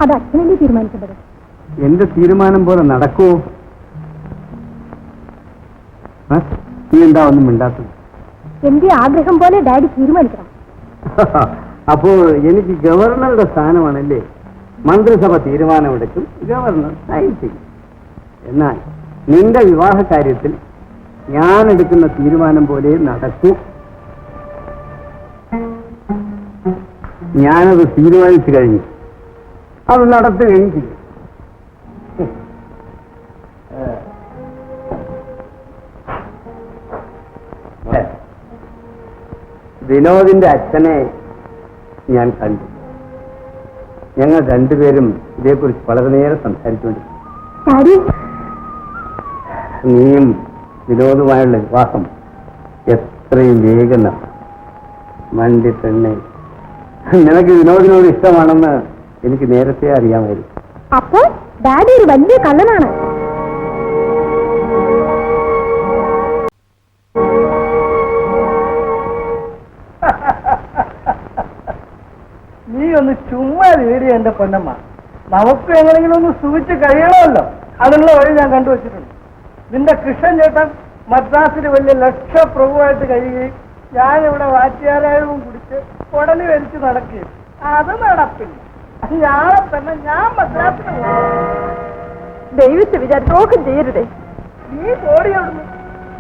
അത് അച്ഛനല്ലേ തീരുമാനിക്കേണ്ടത്. എന്റെ തീരുമാനം പോലെ നടക്കുമോ? നീ എന്താ ഒന്നും മിണ്ടാത്തത്? എന്റെ ആഗ്രഹം പോലെ ഡാഡി തീരുമാനിക്കണം. അപ്പോൾ എനിക്ക് ഗവർണറുടെ സ്ഥാനമാണല്ലേ? മന്ത്രിസഭ തീരുമാനമെടുക്കും, ഗവർണർ സൈൻ ചെയ്യും. എന്നാൽ നിന്റെ വിവാഹ കാര്യത്തിൽ ഞാൻ എടുക്കുന്ന തീരുമാനം പോലെ നടക്കൂ. ഞാനത് തീരുമാനിച്ചു കഴിഞ്ഞു, അത് നടത്തുകയും ചെയ്യും. വിനോദിന്റെ അച്ഛനെ ഞാൻ കണ്ടു. ഞങ്ങൾ രണ്ടുപേരും ഇതേക്കുറിച്ച് വളരെ നേരം സംസാരിച്ചുകൊണ്ടിരുന്നു. നീയും വിനോദുമായുള്ള വിവാഹം എത്രയും വേഗം നടത്തും. മണ്ടി പെണ്ണെ, നിനക്ക് വിനോദിനോട് ഇഷ്ടമാണെന്ന് എനിക്ക് നേരത്തെ അറിയാമായിരുന്നു. അപ്പോൾ ഡാഡി ഒരു വലിയ കള്ളനാണ്. നീ ഒന്ന് ചുമ്മാ നേടി എന്റെ പൊന്നമ്മ. നമുക്ക് എങ്ങനെയെങ്കിലും ഒന്ന് സുഖിച്ച് കഴിയണമല്ലോ, അതിനുള്ള വഴി ഞാൻ കണ്ടുവച്ചിട്ടുണ്ട്. നിന്റെ കൃഷ്ണൻ ചേട്ടൻ മദ്രാസിൽ വലിയ ലക്ഷപ്രഭുവായിട്ട് കഴിയുകയും ഞാനിവിടെ വാറ്റുകാരായവും കുടിച്ച് ഉടനെ വലിച്ച് നടക്കുകയും അത് നടപ്പില്ല. ഞാനെ തന്നെ ഞാൻ മദ്രാസിന് ദൈവത്തെ വിചാരിച്ചോക്കും ചെയ്യരുതേ. നീ ഓടി അവിടുന്ന്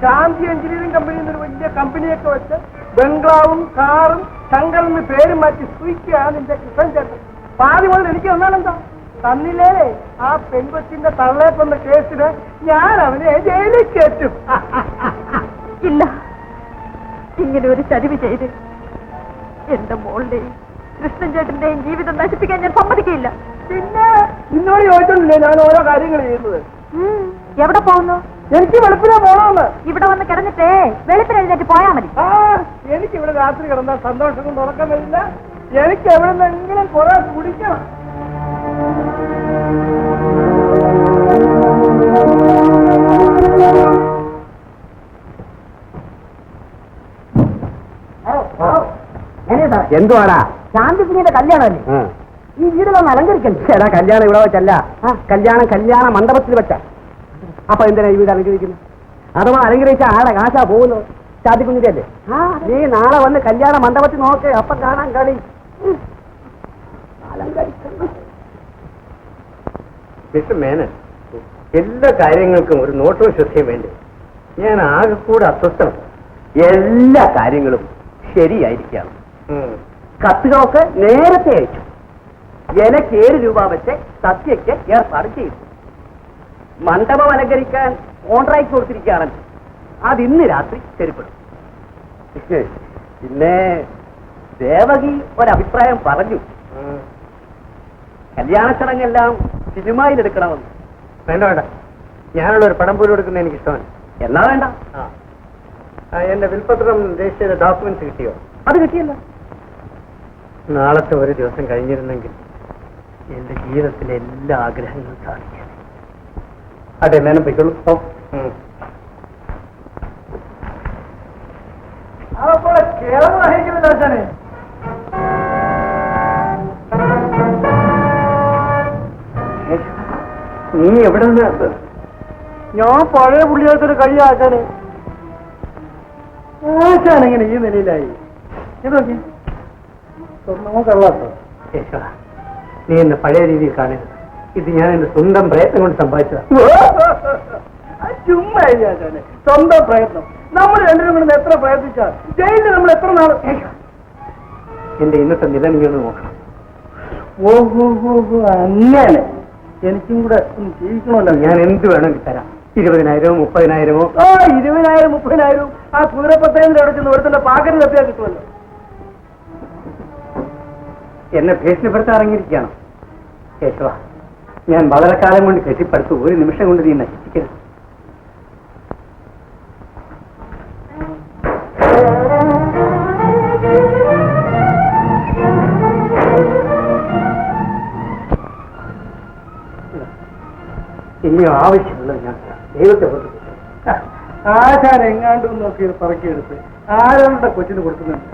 ശാന്തി എഞ്ചിനീയറിംഗ് കമ്പനിയിൽ നിന്ന് ഒരു വലിയ കമ്പനിയൊക്കെ വെച്ച് ബംഗ്ലാവും കാറും ശങ്കറിന് പേര് മാറ്റി സൂയിക്കുകയാണ് നിന്റെ കൃഷ്ണൻ ചേട്ടൻ. പാതി മുതൽ എനിക്ക് വന്നാലെന്താ തന്നില്ലേ? ആ പെൺകൊച്ചിന്റെ തള്ളേപ്പെന്ന കേസിന് ഞാൻ അവനെ ജയിലിൽ കയറ്റും. ഇല്ല, ഇങ്ങനെ ഒരു ചരിവ് ചെയ്ത് എന്റെ മോളുടെയും കൃഷ്ണൻ ചേട്ടന്റെയും ജീവിതം നശിപ്പിക്കാൻ ഞാൻ സമ്മതിക്കില്ല. പിന്നെ നിന്നോട് ചോദിച്ചോണ്ടില്ലേ ഞാൻ ഓരോ കാര്യങ്ങൾ ചെയ്യുന്നത്. എവിടെ പോകുന്നു? എനിക്ക് വെളുപ്പിനെ പോണമെന്ന്. ഇവിടെ വന്ന് കിടന്നിട്ടേ വെളുപ്പിന് എഴുന്നേറ്റ് പോയാ മതി. എനിക്ക് ഇവിടെ രാത്രി കിടന്നാൽ സന്തോഷം കൊണ്ട് ഉറക്കം വരില്ല. എനിക്ക് എവിടെ നിന്നെങ്കിലും കുറെ കുടിക്കണം. എന്തുവാടാ? ശാന്തിസിന്റെ കല്യാണമല്ലേ? ഈ വീടുകളൊന്ന് അലങ്കരിക്കണ്ടേ? ചേടാ, കല്യാണം ഇവിടെ വെച്ചല്ല, കല്യാണ മണ്ഡപത്തിൽ വെച്ച. അപ്പൊ എന്തിനാ ഈ വീട് അലങ്കരിക്കുന്നത്? അഥവാ അലങ്കരിച്ച ആടെ കാശാ പോകുന്നു. ശാന്തിക്കുഞ്ഞിന്റെ അല്ലേ? നീ നാളെ വന്ന് കല്യാണ മണ്ഡപത്തിൽ നോക്ക്, അപ്പൊ കാണാൻ കളി. മേനൻ, എല്ലാ കാര്യങ്ങൾക്കും ഒരു നോട്ടവും ശ്രദ്ധയും വേണ്ടി. ഞാൻ ആകെ കൂടെ അസ്വസ്ഥമാണ്. എല്ലാ കാര്യങ്ങളും ശരിയായിരിക്കാം. കത്തുകളൊക്കെ നേരത്തെ അയച്ചു. എനിക്ക് 7 രൂപ വെച്ച് സത്യയ്ക്ക് ഏർപ്പാട് ചെയ്തു. മണ്ഡപം അലങ്കരിക്കാൻ കോൺട്രാക്ട് കൊടുത്തിരിക്കുകയാണല്ലോ, അത് ഇന്ന് രാത്രി ശരിപ്പെടും. പിന്നെ ദേവകി ഒരഭിപ്രായം പറഞ്ഞു, കല്യാണ ചടങ്ങെല്ലാം സിനിമയിലെടുക്കണമെന്ന്. വേണ്ട വേണ്ട, ഞാനുള്ള ഒരു പടം പോലും എടുക്കുന്നത് എനിക്ക് ഇഷ്ടമാണ്. എന്നാ വേണ്ട. എന്റെ വിൽപ്പത്രം രജിസ്റ്റർ ചെയ്ത ഡോക്യുമെന്റ്സ് കിട്ടിയോ? അത് കിട്ടിയല്ലോ. നാളത്തെ ഒരു ദിവസം കഴിഞ്ഞിരുന്നെങ്കിൽ എന്റെ ജീവിതത്തിലെ എല്ലാ ആഗ്രഹങ്ങളും സാധിക്കും. അതെ, മേനം പൊയ്ക്കോളൂ. നീ എവിടെ നിന്ന്? ഞാൻ പഴയ പുള്ളിയായിട്ടൊരു കഴിയ ആശാനെ. ആശാൻ എങ്ങനെ ഈ നിലയിലായി? ഇതൊക്കെ സ്വർണ്ണമോ കള്ളാട്ടോ? നീ എന്നെ പഴയ രീതിയിൽ കാണരുത്. ഇത് ഞാൻ എന്റെ സ്വന്തം പ്രയത്നം കൊണ്ട് സമ്പാദിച്ചതാ. ചുമ്മാ ആശാനെ, സ്വന്തം പ്രയത്നം. നമ്മൾ രണ്ടിനും കൂടെ എത്ര പ്രയത്നിച്ചാൽ ജയിലിൽ നമ്മൾ എത്ര നാൾ. എന്റെ ഇന്നത്തെ നില നീ ഒന്ന് നോക്കണം. ഓഹോ, അങ്ങനെ എനിക്കും കൂടെ ഒന്ന് ജീവിക്കണമല്ലോ. ഞാൻ എന്ത് വേണമെങ്കിൽ തരാം. 20,000 30,000. 20,000 30,000 ആ കുതിരപ്പത്തേന്റെ അവിടെ ചെന്ന് ഒരുത്തന്റെ പാക്കറ്റ് തപ്പിയാൽ കിട്ടുമല്ലോ. എന്നെ ഭീഷണിപ്പെടുത്താൻ ഇറങ്ങിയിരിക്കുകയാണ് കേശവ. ഞാൻ വളരെ കാലം കൊണ്ട് കെട്ടിപ്പടുത്തു. ഒരു നിമിഷം കൊണ്ട് നീ നശിപ്പിക്കരുത്. ഇനി ആവശ്യമുള്ളത് ഞാൻ ദൈവത്തെ ഓർത്ത്. ആശാൻ എങ്ങാണ്ടും നോക്കി പറക്കിയെടുത്ത് ആരുടെ കൊച്ചിന് കൊടുക്കുന്നുണ്ട്.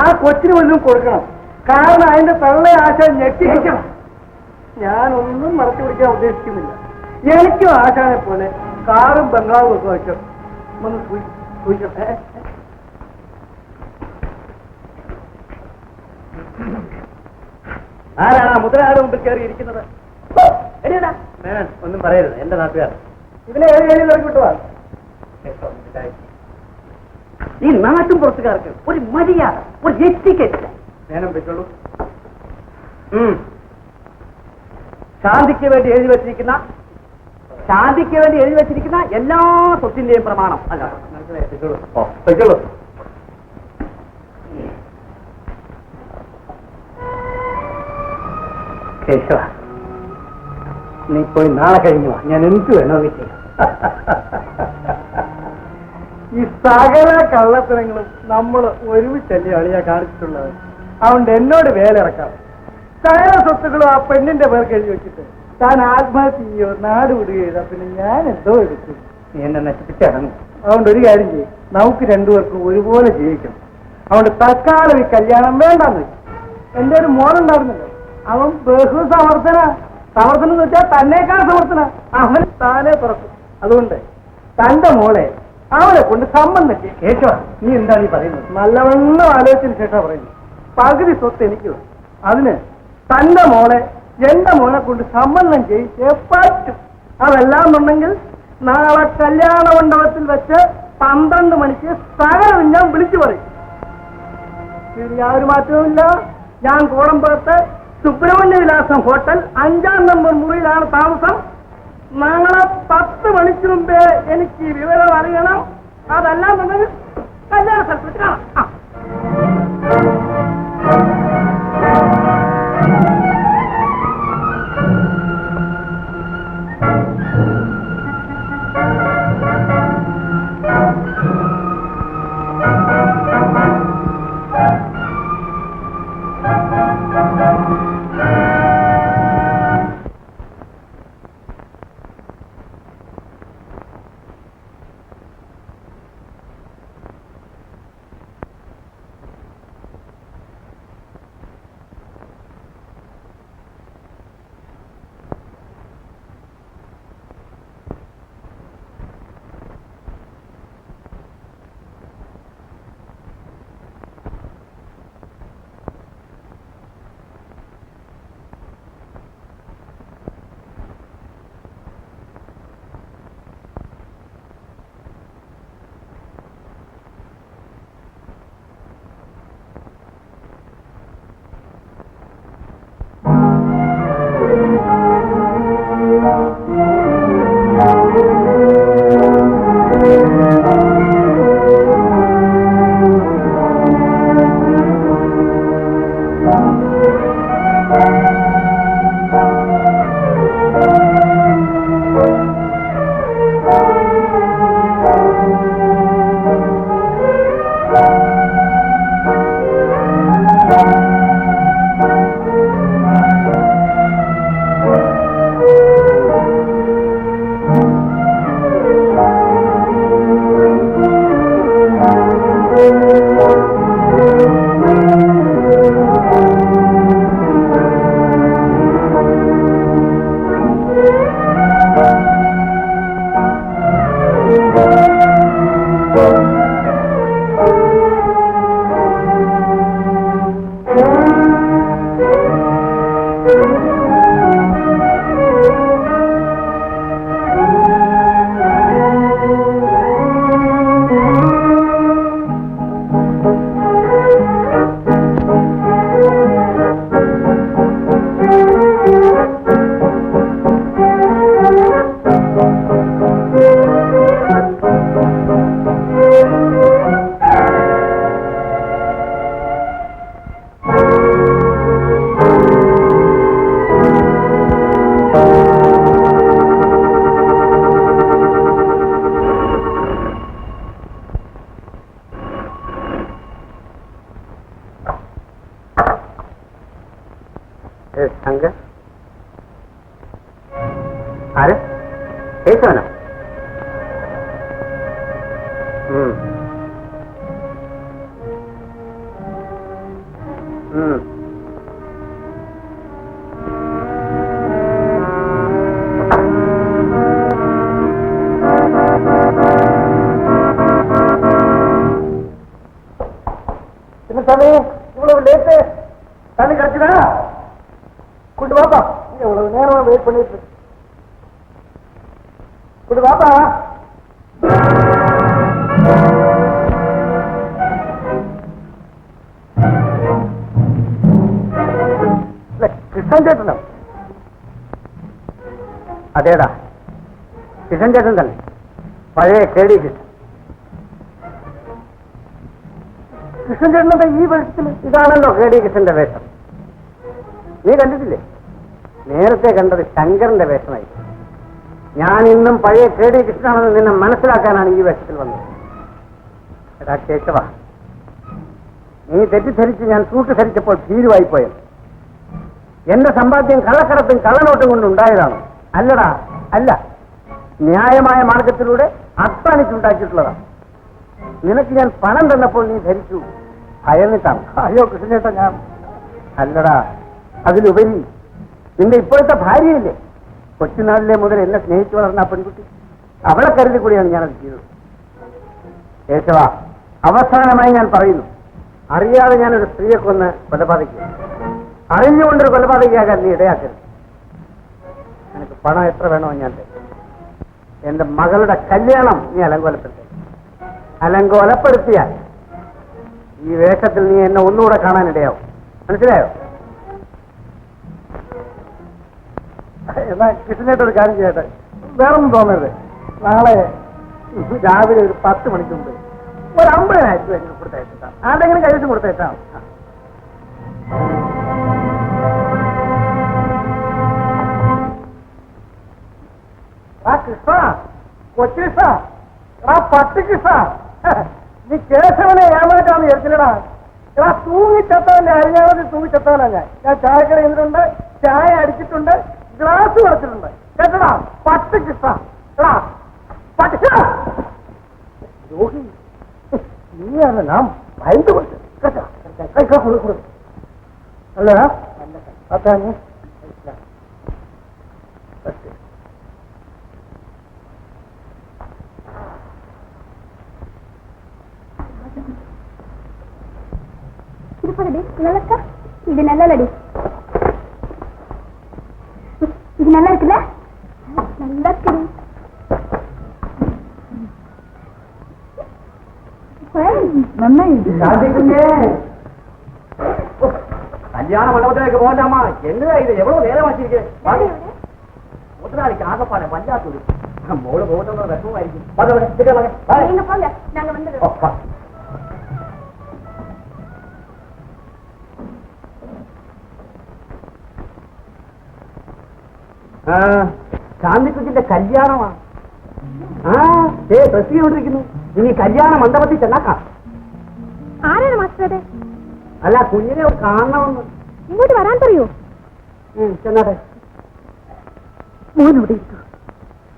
ആ കൊച്ചിന് വല്ലതും കൊടുക്കണം. കാരണം അതിന്റെ തള്ള ആശാൻ ഞെട്ടിക്കണം. ഞാനൊന്നും മറച്ചു പിടിക്കാൻ ഉദ്ദേശിക്കുന്നില്ല. എനിക്കും ആശാനെ പോലെ കാറും ബംഗ്ലാവും ഒക്കെ വെച്ചോ ഒന്ന് സൂക്ഷിക്കട്ടെ. ആരാണ് ആ മുതലാളിയുടെ മുമ്പിൽ കയറിയിരിക്കുന്നത്? മേനൻ, ഒന്നും പറയരുത്, എന്റെ നാട്ടുകാർ. ഇതിനെ ഏത് ജയിലിൽ ഇറക്കി വിട്ടുവാ? ഈ നാട്ടും പുറത്തുകാർക്ക് ഒരു മര്യാദ, ഒരു എത്തിക്കേറ്റില്ല. മേനം വെച്ചോളൂ. ശാന്തിക്ക് വേണ്ടി എഴുതി വെച്ചിരിക്കുന്ന എല്ലാ സ്വത്തിന്റെയും പ്രമാണം. അല്ല, വെച്ചോളൂ. കേശവ, നീ പോയി നാളെ കഴിഞ്ഞു വാ, ഞാൻ എന്ത് വേണോ ചെയ്യാം. ഈ സകല കള്ളത്തരങ്ങളും നമ്മൾ ഒരുമിച്ചല്ലാണ് ഞാൻ കാണിച്ചിട്ടുള്ളത്. അതുകൊണ്ട് എന്നോട് വേലിറക്കാം. സകല സ്വത്തുക്കളും ആ പെണ്ണിന്റെ പേർക്ക് എഴുതി വെച്ചിട്ട് താൻ ആത്മഹത്യ ചെയ്യോ, നാട് വിടുകയോ, പിന്നെ ഞാൻ എന്തോ എടുക്കും. നീ എന്നെ നശിപ്പിച്ചിറങ്ങും. അതുകൊണ്ട് ഒരു കാര്യം ചെയ്യും, നമുക്ക് രണ്ടുപേർക്കും ഒരുപോലെ ജീവിക്കണം. അതുകൊണ്ട് തൽക്കാലം ഈ കല്യാണം വേണ്ടെന്ന് വെച്ചു. എന്റെ ഒരു മോനുണ്ടായിരുന്നല്ലോ, അവൻ ബഹുസമർത്ഥന. സമർത്ഥനം എന്ന് വെച്ചാൽ തന്നേക്കാൾ സമർത്ഥന. അവൻ താനെ തുറക്കും. അതുകൊണ്ട് തന്റെ മോളെ അവനെ കൊണ്ട് സംബന്ധം ചെയ്യും. കേശവ, നീ എന്താണ് ഈ പറയുന്നത്? നല്ലവണ്ണം ആലോചിച്ചതിന് ശേഷം പറയുന്നു. പകുതി സ്വത്ത് എനിക്ക് വേണം. അതിന് തന്റെ മോളെ എന്റെ മോനെ കൊണ്ട് സംബന്ധം ചെയ്യിച്ചേ പറ്റും. അതെല്ലാം എന്നുണ്ടെങ്കിൽ നാളെ കല്യാണ മണ്ഡപത്തിൽ വെച്ച് 12 മണിക്ക് സകലം ഞാൻ വിളിച്ചു പറയും. ഇതിന് യാതൊരു മാറ്റവുമില്ല. ഞാൻ കോടമ്പുറത്ത് സുബ്രഹ്മണ്യ വിലാസം ഹോട്ടൽ 5ാം നമ്പർ മുറിയിലാണ് താമസം. നാളെ 10 മണിക്ക് മുമ്പേ എനിക്ക് വിവരം അറിയണം. അതെല്ലാം എന്നുണ്ടെങ്കിൽ കല്യാണ സ്ഥലത്ത് കാണാം. ഇത് വാപ്പാ. കൃഷ്ണൻ ചേട്ടനോ? അതേടാ, കൃഷ്ണൻ ചേട്ടൻ തന്നെ, പഴയ കേടി കൃഷ്ണൻ. കൃഷ്ണൻ ചേട്ടന്റെ ഈ വേഷത്തിൽ ഇതാണല്ലോ കേടി കൃഷ്ണന്റെ വേഷം. നീ കണ്ടിട്ടില്ലേ? നേരത്തെ കണ്ടത് ശങ്കരന്റെ വേഷമായി. ഞാൻ ഇന്നും പഴയ കേടി കൃഷ്ണനാണെന്ന് നിന്നെ മനസ്സിലാക്കാനാണ് ഈ വേഷത്തിൽ വന്നത്. എടാ കേശവ, നീ തെറ്റിദ്ധരിച്ച് ഞാൻ കൂട്ടുധരിച്ചപ്പോൾ ഭീരുവായി പോയത്. എന്റെ സമ്പാദ്യം കള്ളക്കടത്തും കള്ളനോട്ടും കൊണ്ടുണ്ടായതാണോ? അല്ലടാ, അല്ല. ന്യായമായ മാർഗത്തിലൂടെ അധ്വാനിച്ചുണ്ടാക്കിയിട്ടുള്ളതാണ്. നിനക്ക് ഞാൻ പണം തന്നപ്പോൾ നീ ധരിച്ചു ഭയന്നിട്ടാണ്. അയ്യോ കൃഷ്ണേട്ട, ഞാൻ അല്ലടാ. അതിലുപരി നിന്റെ ഇപ്പോഴത്തെ ഭാര്യയില്ലേ, കൊച്ചുനാളിലെ മുതൽ എന്നെ സ്നേഹിച്ചു വളർന്ന ആ പെൺകുട്ടി, അവളെ കരുതി കൂടിയാണ് ഞാനത് ചെയ്തത്. കേശവ, അവസാനമായി ഞാൻ പറയുന്നു, അറിയാതെ ഞാനൊരു സ്ത്രീയെ കൊന്ന് കൊലപാതക, അറിഞ്ഞുകൊണ്ടൊരു കൊലപാതകയാകാൻ നീ ഇടയാക്കരുത്. എനിക്ക് പണം എത്ര വേണോ ഞാൻ തരും. എന്റെ മകളുടെ കല്യാണം നീ അലങ്കോലപ്പെടുത്തി. അലങ്കോലപ്പെടുത്തിയാൽ ഈ വേഷത്തിൽ നീ എന്നെ ഒന്നുകൂടെ കാണാനിടയാവും. മനസ്സിലായോ? എന്നാ കൃഷ്ണനായിട്ടൊരു കാര്യം ചെയ്യട്ടെ, വേറൊന്നും തോന്നരുത്. നാളെ രാവിലെ ഒരു 10 മണിക്ക് മുമ്പ് ഒരു 50,000 രൂപ കൊടുത്തയച്ചാ, ആരുടെങ്കിലും കൈവശം കൊടുത്തയച്ചാ. ആ കൃഷ്ണ, കൊച്ചുകൃഷ്ണ, എടാ പട്ടികൃഷ്ണ, നീ കേശവനെ ഏമാറ്റാന്ന് വിചാരിച്ചില്ലടാ. എടാ തൂങ്ങിച്ചത്തവന്റെ അരിഞ്ഞാവതി തൂങ്ങിച്ചത്തവനാ ഞാൻ ചായക്കട ചെയ്തിട്ടുണ്ട്, ചായ അടിച്ചിട്ടുണ്ട്, ഗ്ലാസ് കുറച്ചിട്ടുണ്ട്. കേട്ടടാ പട്ടികൃഷ്ണ. എടാ പട്ടികൃഷ്ണ, രോഗി നീയാണ് നാം ഭയങ്കര കൊടുത്ത് കേട്ടോ. കൊടുക്കും അല്ലടാ, അതാണ് இது நல்லடி. இது நல்லா இருக்குல்ல? நல்லா இருக்கு. கல்யாண மண்டபத்திற்கு போகலாமா? என்ன இது எவ்வளவு நேரம் வச்சிருக்கு? முதலாளிக்கு ஆகப்பான பஞ்சாயத்து மூணு போகணும் ரசமாയിരിക്കും. போங்க, நாங்க வந்துடுறோம். ശാന്തിക്കുട്ടിന്റെ കല്യാണമാ. ഡ്രസ് ചെയ്തോണ്ടിരിക്കുന്നു. ഇനി കല്യാണ മണ്ഡപത്തിൽ ചെന്നാക്കാം. ആരാണ് മാസ്റ്റർ? അല്ല, കുഞ്ഞിനെ കാണണമെന്ന്. ഇങ്ങോട്ട് വരാൻ പറയൂ. ചെന്നാട്ടെ. മോനോട്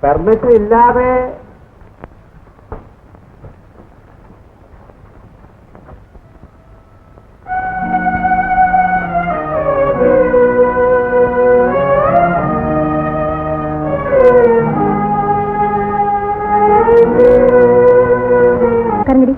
പെർമിഷൻ ഇല്ലാതെ കറങ്ങടി.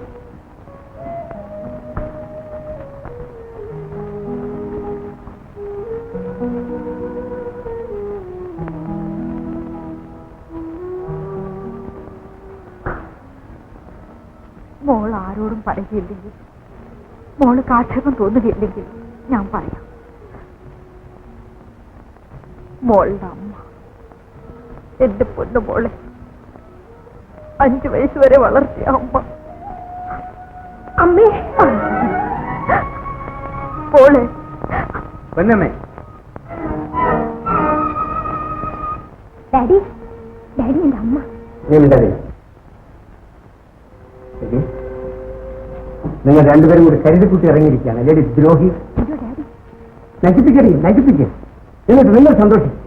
മോൾ ആരോടും പറയുകയില്ലെങ്കിൽ, മോള് ആക്ഷേപം തോന്നുകയില്ലെങ്കിൽ ഞാൻ പറയാം. മോളുടെ അമ്മ, എന്റെ പൊന്നു മോളെ 5 വയസ്സ് വരെ വളർത്തിയ അമ്മ. അമ്മേ, മോളെ. പൊന്നമ്മേ. ഡാഡി, ഡാഡി എന്റെ അമ്മ. നിങ്ങൾ രണ്ടുപേരും കൂടി കരുതിക്കുട്ടി ഇറങ്ങിയിരിക്കുകയാണ്. ലേഡി ദ്രോഹി. നശിപ്പിക്കടി, നശിപ്പിക്കുക. എന്നിട്ട് നിങ്ങൾ സന്തോഷിക്കും.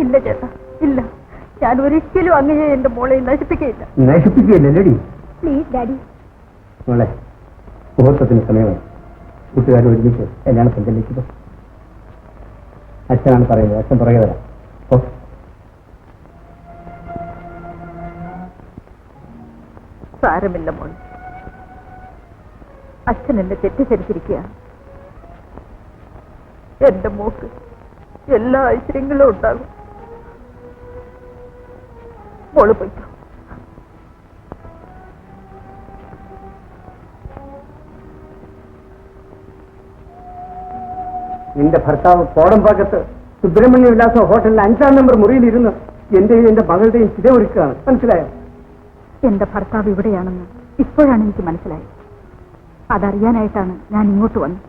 ഇല്ല ചേട്ടാ, ഇല്ല. ഞാൻ ഒരിക്കലും അങ്ങനെ എന്റെ മോളെ നശിപ്പിക്കുകയില്ല. നശിപ്പിക്കുകയില്ല ലേഡി. Please daddy. മോളെ, മുഹൂർത്തത്തിന് സമയമായി. കൂട്ടുകാർ ഒരുമിച്ച് കല്യാണത്തിന് ചെല്ലിച്ചത്. അച്ഛനാണ് പറയുന്നത്. അച്ഛൻ പുറകെ വരാം. ഓ, സാരമില്ല മോൾ. അച്ഛൻ എന്നെ തെറ്റിദ്ധരിച്ചിരിക്കുകയാണ്. എന്റെ മോക്ക് എല്ലാ ഐശ്വര്യങ്ങളും ഉണ്ടാകും. മോള് പോയിക്കോ. നിന്റെ ഭർത്താവ് കോടമ്പാക്കത്ത് സുബ്രഹ്മണ്യ വിലാസം ഹോട്ടലിലെ 5-ാം നമ്പർ മുറിയിലിരുന്ന് എന്റെയും എന്റെ മകളുടെയും ചിത ഒരുക്കുകയാണ്. മനസ്സിലായോ? എന്റെ ഭർത്താവ് ഇവിടെയാണെന്ന് ഇപ്പോഴാണ് എനിക്ക് മനസ്സിലായത്. അതറിയാനായിട്ടാണ് ഞാൻ ഇങ്ങോട്ട് വന്നത്.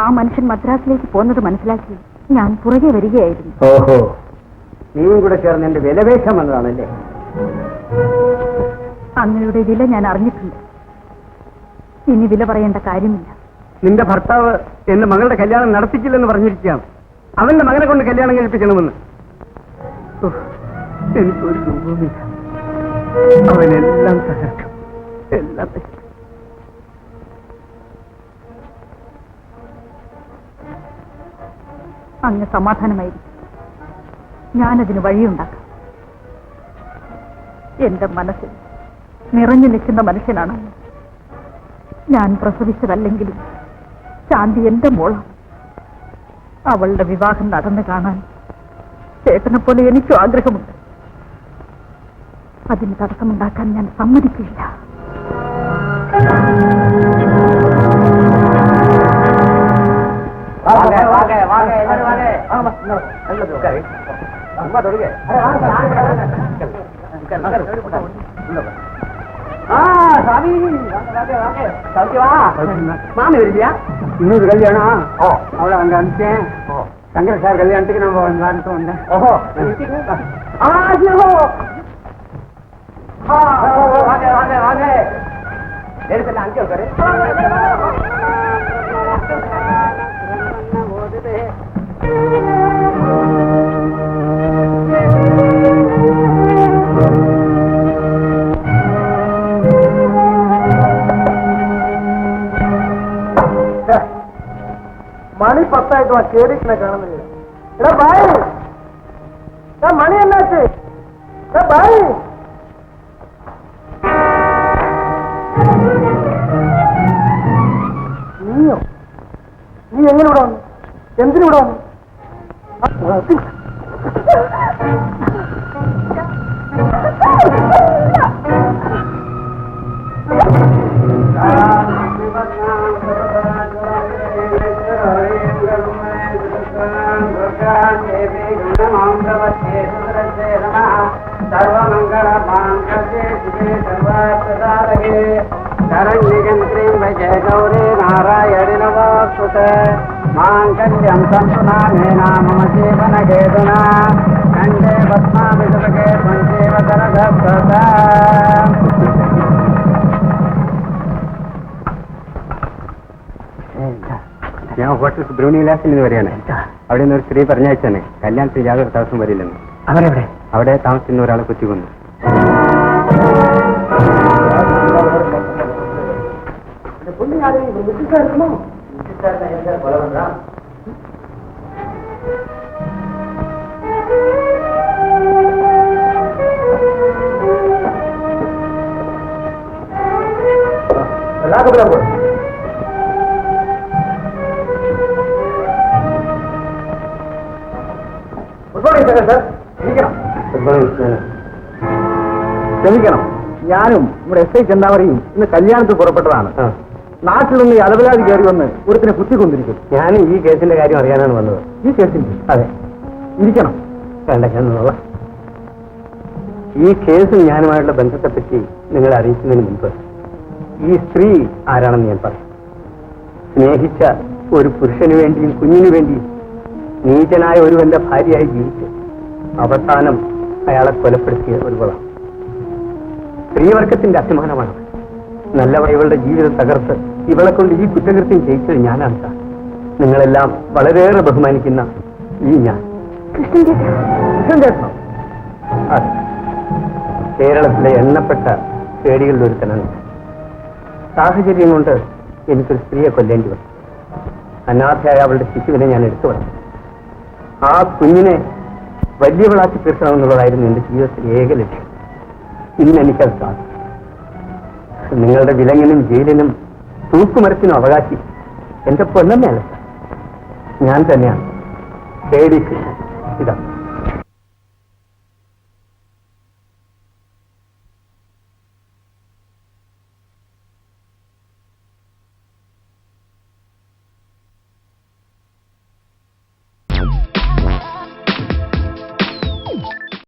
ആ മനുഷ്യൻ മദ്രാസിലേക്ക് പോകുന്നത് മനസ്സിലാക്കി ഞാൻ പുറകെ വരികയായിരുന്നു. ഓഹോ, നീയും കൂടെ ചേർന്ന് എന്റെ വിലപേശം വന്നതാണല്ലേ? അങ്ങയുടെ വില ഞാൻ അറിഞ്ഞിട്ടുണ്ട്. ഇനി വില പറയേണ്ട കാര്യമില്ല. നിന്റെ ഭർത്താവ് എന്റെ മകളുടെ കല്യാണം നടത്തിക്കില്ലെന്ന് പറഞ്ഞിരിക്കുകയാണ്. അവന്റെ മകനെ കൊണ്ട് കല്യാണം കഴിപ്പിക്കണമെന്ന്. എനിക്കൊരു രൂപവുമില്ല. അവനെല്ലാം തകർക്കും, എല്ലാം തകർക്കും. അങ്ങ് സമാധാനമായിരിക്കും. ഞാനതിന് വഴിയുണ്ടാക്കാം. എന്റെ മനസ്സിൽ നിറഞ്ഞു നിൽക്കുന്ന മനുഷ്യനാണ്. ഞാൻ പ്രസവിച്ചതല്ലെങ്കിലും ശാന്തി എന്റെ മോളാണ്. അവളുടെ വിവാഹം നടന്നു കാണാൻ ചേട്ടനെ പോലെ എനിക്കും ആഗ്രഹമുണ്ട്. അതിന് തടസ്സമുണ്ടാക്കാൻ ഞാൻ സമ്മതിക്കില്ല. மாமி வருவியா? இன்னொரு கல்யாணம். அவ்வளோ அங்க அனுப்பிச்சேன். சங்கர் சார் கல்யாணத்துக்கு நம்ம வந்தான்னு வந்தேன். ஓஹோ, வாங்க வாங்க வாங்க. எடுத்துல அங்கே உட்காரு. മണി 10 കേടിക്കണ കാണുന്നില്ല. എടാ ബായ്, മണി എന്നാച്ച്? ബായ്, നീയോ? നീ എങ്ങനെ ഇവിടെ വന്നു? എന്തിനിവിടെ വന്നു? गौरी नारायण नमोस्तुत मांगल्यं संतुनामेना मम जीवन हेतुना कंठे पद्मामि सुभगे संजीव करधत्तता. ഞാൻ ഹോട്ടൽ സുബ്രഹ്മണ്യ വിലാസിൽ നിന്ന് വരികയാണ്. അവിടെ നിന്ന് ഒരു സ്ത്രീ പറഞ്ഞയച്ചാണ് കല്യാണത്തിന് യാതൊരു തടസ്സം വരില്ലെന്ന്. അവരെവിടെ? അവിടെ താമസിക്കുന്ന ഒരാളെ കുത്തിക്കൊന്നു. ക്ഷമിക്കണം, ഞാനും ഇവിടെ എസ് ഐ ചെന്താമരയും ഇന്ന് കല്യാണത്തിൽ പുറപ്പെട്ടതാണ്. നാട്ടിൽ നിന്ന് ഈ അലവലാതി കയറി വന്ന് ഒരുത്തിനെ കുത്തിക്കൊണ്ടിരിക്കും. ഞാൻ ഈ കേസിന്റെ കാര്യം അറിയാനാണ് വന്നത്. ഈ കേസിന്റെ? അതെ. ഇരിക്കണം. വേണ്ട, ഞാനുള്ള ഈ കേസും ഞാനുമായുള്ള ബന്ധത്തെപ്പറ്റി നിങ്ങളെ അറിയിക്കുന്നതിന് മുൻപ് ഈ സ്ത്രീ ആരാണെന്ന് ഞാൻ പറയും. സ്നേഹിച്ച ഒരു പുരുഷന് വേണ്ടിയും കുഞ്ഞിനു വേണ്ടിയും നീചനായ ഒരുവന്റെ ഭാര്യയായി ജീവിച്ച് അവസാനം അയാളെ കൊലപ്പെടുത്തിയ ഒരുവളാണ്. സ്ത്രീവർഗത്തിന്റെ അഭിമാനമാണ്. നല്ലവ ഇവളുടെ ജീവിതം തകർത്ത് ഇവളെ കൊണ്ട് ഈ കുറ്റകൃത്യം ചെയ്യിച്ചത് ഞാനാണ് സാർ. നിങ്ങളെല്ലാം വളരെയേറെ ബഹുമാനിക്കുന്ന ഈ ഞാൻ. കൃഷ്ണൻ ചേട്ടനോ? അതെ, കേരളത്തിലെ എണ്ണപ്പെട്ട പേടികളിൽ ഒരുത്തനാണ്. സാഹചര്യം കൊണ്ട് എനിക്കൊരു സ്ത്രീയെ കൊല്ലേണ്ടി വന്നു. അനാഥയായ അവളുടെ ശിശുവിനെ ഞാൻ എടുത്തു വളർന്നു. ആ കുഞ്ഞിനെ വലിയവളാക്കി തീർക്കണമെന്നുള്ളതായിരുന്നു എന്റെ ജീവിതത്തിലെ ഏക ലക്ഷ്യം. ഇന്ന് എനിക്കത് സാധിക്കും. നിങ്ങളുടെ വിലങ്ങിനും ജയിലിനും തൂക്കുമരത്തിനും അവകാശി എന്റെ പൊന്നമ്മയല്ല, ഞാൻ തന്നെയാണ്. കൃഷ്ണൻ. ഇതാ